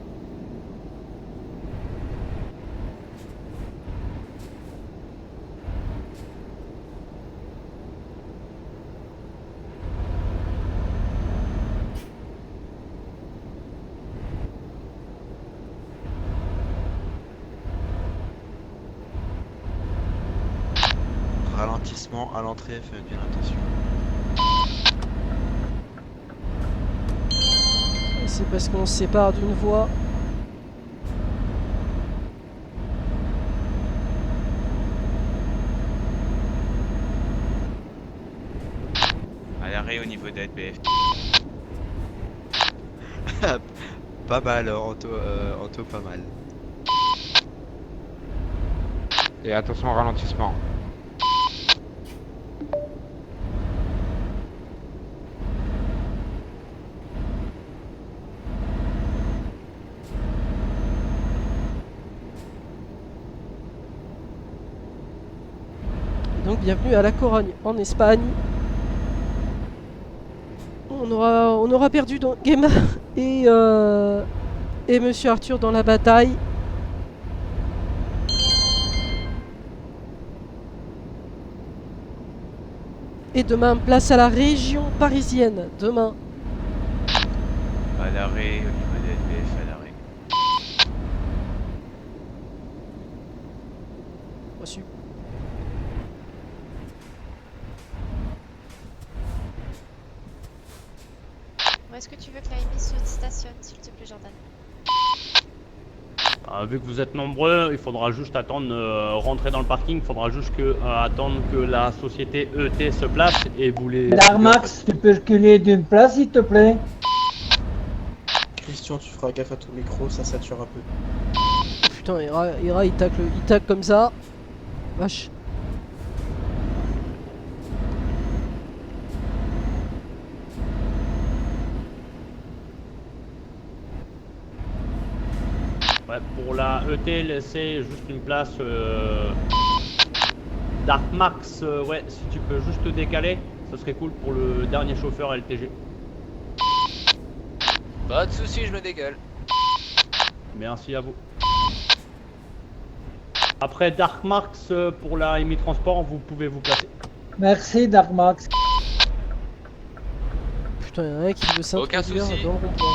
Ralentissement à l'entrée, faites bien attention. C'est parce qu'on se sépare d'une voie. À l'arrêt au niveau de la LBF. Pas mal, Anto, pas mal. Et attention au ralentissement. Donc bienvenue à la Corogne en Espagne. On aura perdu donc Emma et Monsieur Arthur dans la bataille. Et demain, place à la région parisienne. Demain. À l'arrêt au niveau de la LBF, à l'arrêt. Reçu. Où est-ce que tu veux que la MI se stationne, s'il te plaît, Jordan? Vu que vous êtes nombreux, il faudra juste attendre, rentrer dans le parking, il faudra juste attendre que la société ET se place et vous les... Darmax, tu peux reculer d'une place s'il te plaît? Christian, tu feras gaffe à ton micro, ça sature un peu. Putain, Ira il tacle comme ça. Vache. Ouais, pour la ET, laissez juste une place. Dark Max, ouais, si tu peux juste te décaler, ça serait cool pour le dernier chauffeur LTG. Pas de soucis, je me décale. Merci à vous. Après Dark Max, pour la EMI Transport, vous pouvez vous placer. Merci Darmax. Putain, y'en a un qui veut Aucun s'introduire souci. dans le rond-point.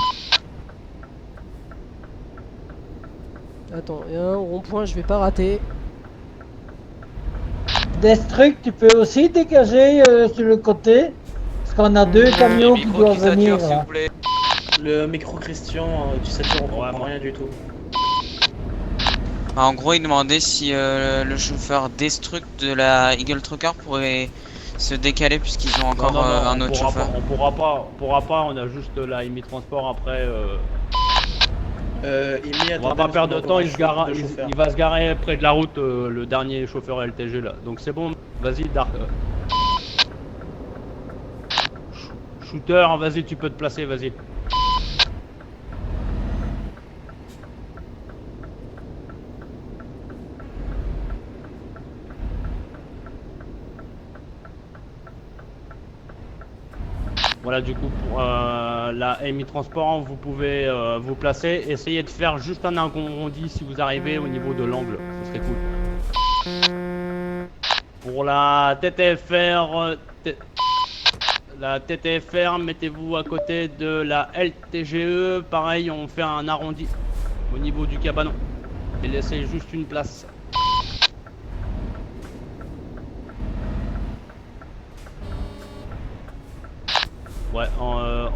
Attends, il y a un rond-point, je vais pas rater. Destruct, tu peux aussi dégager sur le côté? Parce qu'on a deux camions qui Micro doivent qui sature, venir s'il là. vous plaît. Le micro Christian, tu satures, on comprend rien du tout. Bah, en gros, il demandait si le chauffeur Destruct de la Eagle Trucker pourrait se décaler puisqu'ils ont encore un autre chauffeur. On pourra pas, on a juste la EMI Transport après. On va pas perdre de temps, il va se garer près de la route, le dernier chauffeur LTG là. Donc c'est bon, vas-y Dark. Shooter, vas-y, tu peux te placer, vas-y. Voilà, du coup, pour la EMI Transport, vous pouvez vous placer. Essayez de faire juste un arrondi si vous arrivez au niveau de l'angle. Ce serait cool. Pour la TTFR, mettez-vous à côté de la LTGE. Pareil, on fait un arrondi au niveau du cabanon. Et laissez juste une place. Ouais,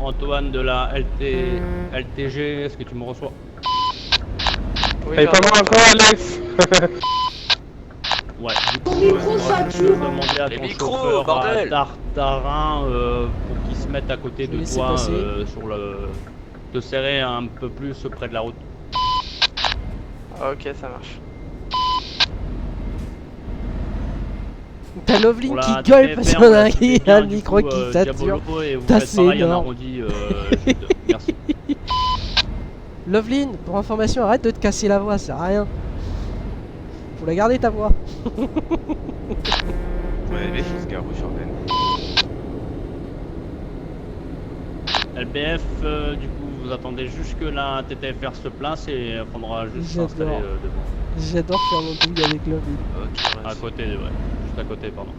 Antoine de la LTG, est-ce que tu me reçois? Oui, pas moi encore, Alex. Ouais, du coup, micro on va sature. juste demander à Les ton micros, chauffeur, bordel. Tartarin, pour qu'il se mette à côté Je de laisse toi, passer. sur le... te serrer un peu plus près de la route. Ok, ça marche. T'as Loveline Pour la qui gueule parce TTFR, qu'on on a la suivez un bien, du micro coup, qui sature. Diabolo, et vous Putain, faites c'est pareil, un énorme. arrondi, Jude. Merci. Loveline, pour information, arrête de te casser la voix, ça sert à rien. Faut la garder ta voix. Ouais, les choses garous sur Ben. LBF, du coup, vous attendez juste que la TTFR se place et il faudra juste s'installer J'adore. devant. J'adore faire mon bouille avec Loveline. Ok, À côté, ouais. Juste à côté, pardon.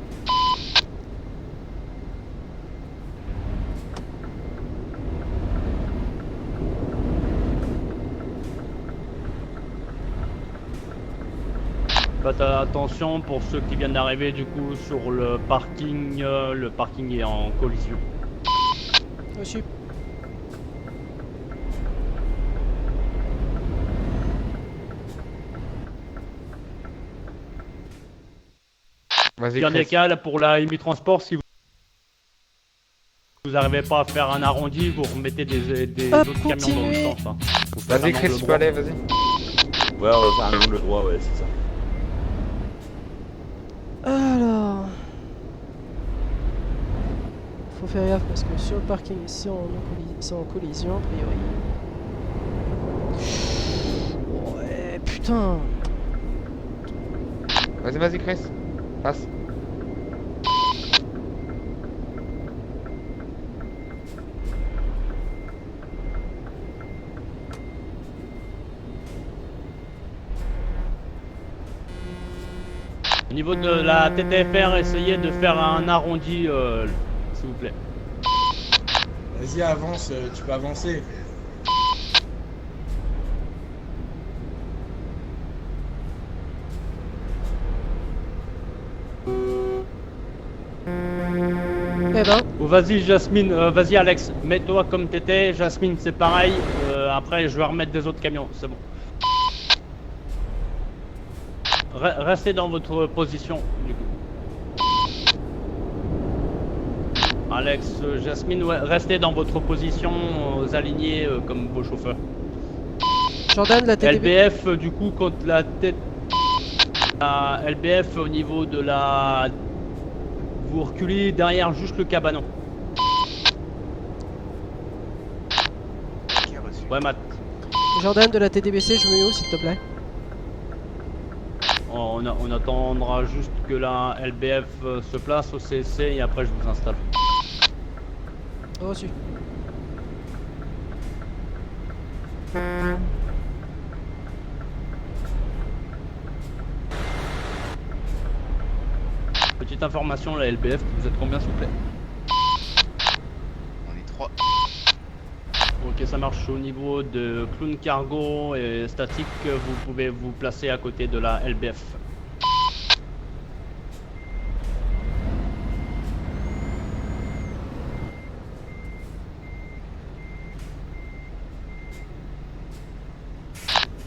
Faites attention pour ceux qui viennent d'arriver du coup sur le parking est en collision. Reçu. Vas-y, Pire des Chris. cas, là, pour la EMI Transport, si vous n'arrivez pas à faire un arrondi, vous remettez des Hop, autres camions dans continuez. le sens. Hein. Vous faites Vas-y, un Chris, angle tu peux droit. aller, vas-y. Ouais, on va faire un angle droit, ouais, c'est ça. Alors. Faut faire gaffe parce que sur le parking, c'est en collision, a priori. Ouais, putain. Vas-y, vas-y, Chris. Passe. Au niveau de la TTFR, essayez de faire un arrondi, s'il vous plaît. Vas-y, avance, tu peux avancer. Eh ben, Oh, vas-y Jasmine, vas-y Alex, mets-toi comme t'étais. Jasmine, c'est pareil. Après, je vais remettre des autres camions, c'est bon. restez dans votre position, du coup. Alex, Jasmine, ouais, restez dans votre position, alignés comme vos chauffeurs. Jordan, la TDB. LBF, du coup, contre la tête. LBF au niveau de la. Vous reculez derrière juste le cabanon. Ouais, Matt. Jordan de la TDBC, je me mets où s'il te plaît? On attendra juste que la LBF se place au CSC et après je vous installe. Reçu. Petite information, la LBF, vous êtes combien s'il vous plaît? On est 3. Ok, ça marche au niveau de Clown Cargo et Statique, vous pouvez vous placer à côté de la LBF.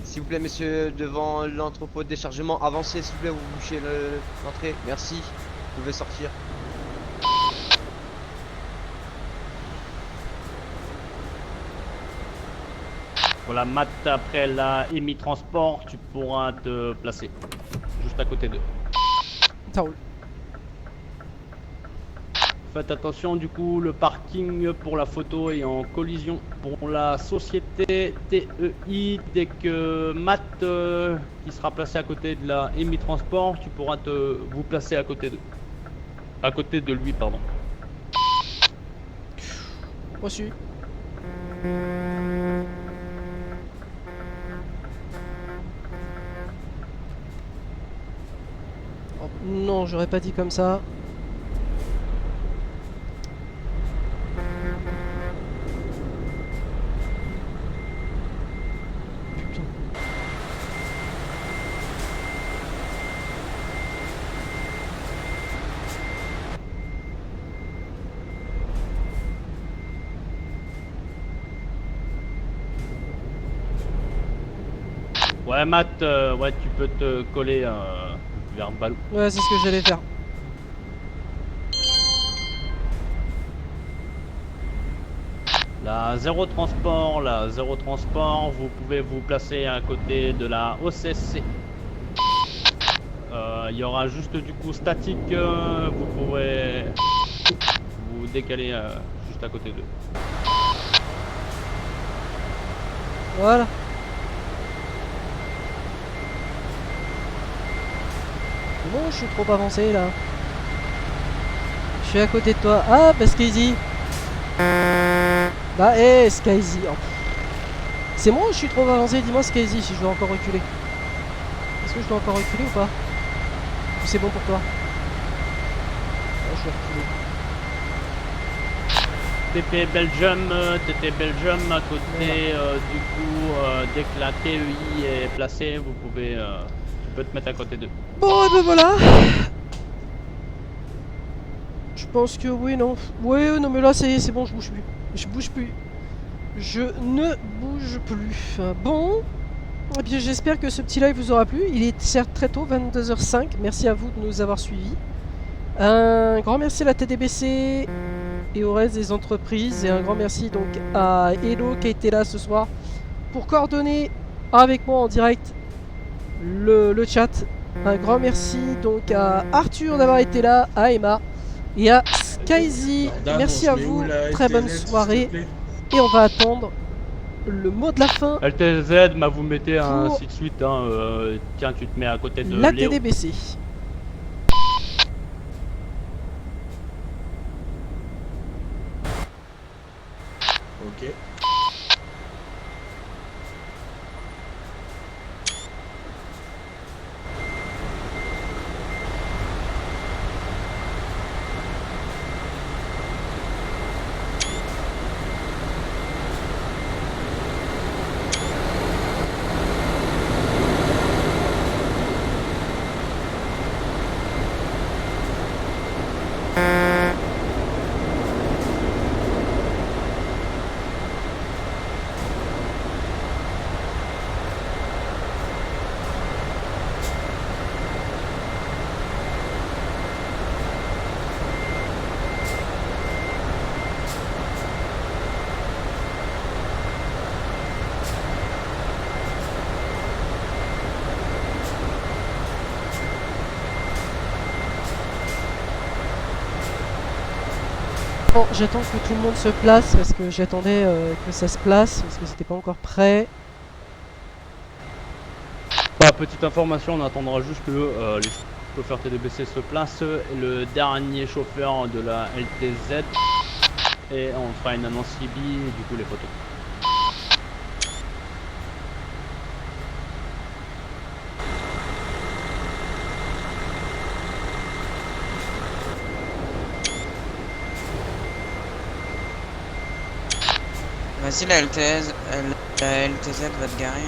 S'il vous plaît, messieurs, devant l'entrepôt de déchargement, avancez, s'il vous plaît, vous bouchez l'entrée. Merci. Vous pouvez sortir. Voilà, Matt, après la EMI Transport, tu pourras te placer juste à côté d'eux. Ça roule. Faites attention, du coup, le parking pour la photo est en collision pour la société TEI. Dès que Matt qui sera placé à côté de la EMI Transport, tu pourras vous placer à côté de lui, pardon. Reçu. Oh, non, j'aurais pas dit comme ça. Ouais, Matt, ouais, tu peux te coller vers Balou. Ouais, c'est ce que j'allais faire. La 0 transport, vous pouvez vous placer à côté de la OCSC. Il y aura juste du coup statique, vous pourrez vous décaler juste à côté d'eux. Voilà. Bon, je suis trop avancé là. Je suis à côté de toi. Ah, bah Skyzy. Bah, hé, Skyzy. Oh. C'est moi ou je suis trop avancé? Dis-moi, Skyzy, si je dois encore reculer. Est-ce que je dois encore reculer ou pas? Ou c'est bon pour toi? Oh, je vais reculer. TT Belgium à côté, du coup, dès que la TEI est placée, vous pouvez, tu peux te mettre à côté d'eux. Bon, et ben voilà. Je pense que oui, non. Ouais, non, mais là, c'est bon, je bouge plus. Je bouge plus. Je ne bouge plus. Bon. Eh bien, j'espère que ce petit live vous aura plu. Il est certes très tôt, 22h05. Merci à vous de nous avoir suivis. Un grand merci à la TDBC et au reste des entreprises. Et un grand merci donc à Hello qui a été là ce soir pour coordonner avec moi en direct le chat. Un grand merci donc à Arthur d'avoir été là, à Emma et à Skyzy. Merci à vous, très bonne soirée. Et on va attendre le mot de la fin. LTZ, vous mettez ainsi de suite. Hein, tiens, tu te mets à côté de la Léo. TDBC. Ok. Bon, j'attends que tout le monde se place parce que j'attendais que ça se place parce que c'était pas encore prêt. Bah, petite information, on attendra juste que les chauffeurs TDBC se placent, le dernier chauffeur de la LTZ, et on fera une annonce CB et du coup les photos. Vas-y, la LTZ va te garer.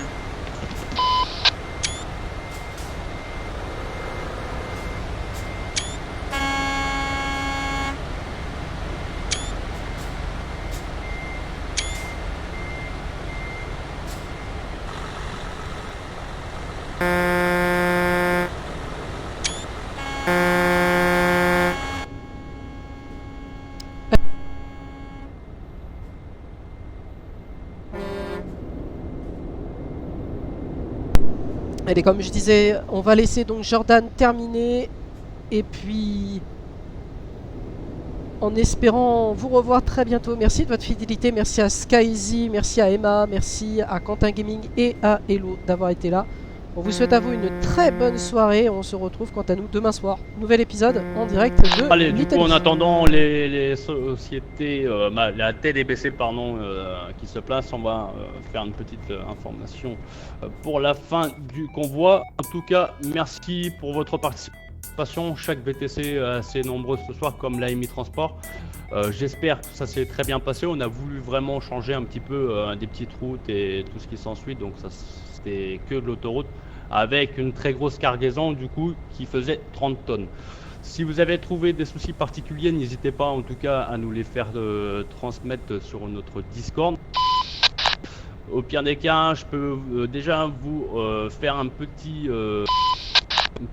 Allez, comme je disais, on va laisser donc Jordan terminer. Et puis, en espérant vous revoir très bientôt. Merci de votre fidélité. Merci à Skyzy, merci à Emma, merci à Quentin Gaming et à Hello d'avoir été là. On vous souhaite à vous une très bonne soirée. On se retrouve quant à nous demain soir. Nouvel épisode en direct de Allez, du coup, l'Italie. en attendant les sociétés, la TDBC pardon, qui se place, on va faire une petite information pour la fin du convoi. En tout cas, merci pour votre participation. Chaque VTC assez nombreux ce soir, comme l'AMI Transport. J'espère que ça s'est très bien passé. On a voulu vraiment changer un petit peu des petites routes et tout ce qui s'ensuit. Donc ça, c'était que de l'autoroute, avec une très grosse cargaison du coup qui faisait 30 tonnes. Si vous avez trouvé des soucis particuliers, n'hésitez pas en tout cas à nous les faire transmettre sur notre Discord. Au pire des cas, je peux déjà vous faire une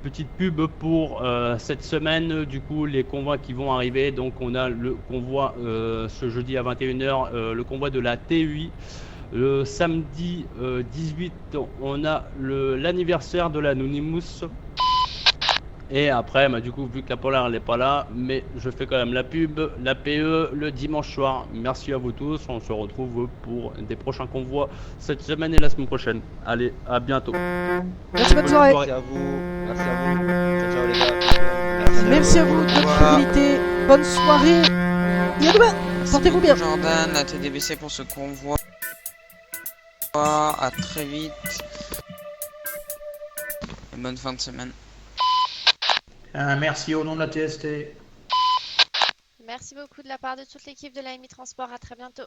petite pub pour cette semaine, du coup les convois qui vont arriver. Donc on a le convoi ce jeudi à 21 h, le convoi de la TUI. Le samedi 18, on a l'anniversaire de l'Anonymous. Et après, du coup, vu que la Polar n'est pas là, mais je fais quand même la pub, la PE, le dimanche soir. Merci à vous tous. On se retrouve pour des prochains convois cette semaine et la semaine prochaine. Allez, à bientôt. Merci, bonne soirée. Merci à vous. Merci à vous. Ciao, ciao les gars. Merci à vous de votre fidélité. Bonne soirée. Et à demain. Portez-vous bien. Jordan, la TDBC pour ce convoi. À très vite. Et bonne fin de semaine. Merci au nom de la TST. Merci beaucoup de la part de toute l'équipe de l'AMI Transport. À très bientôt.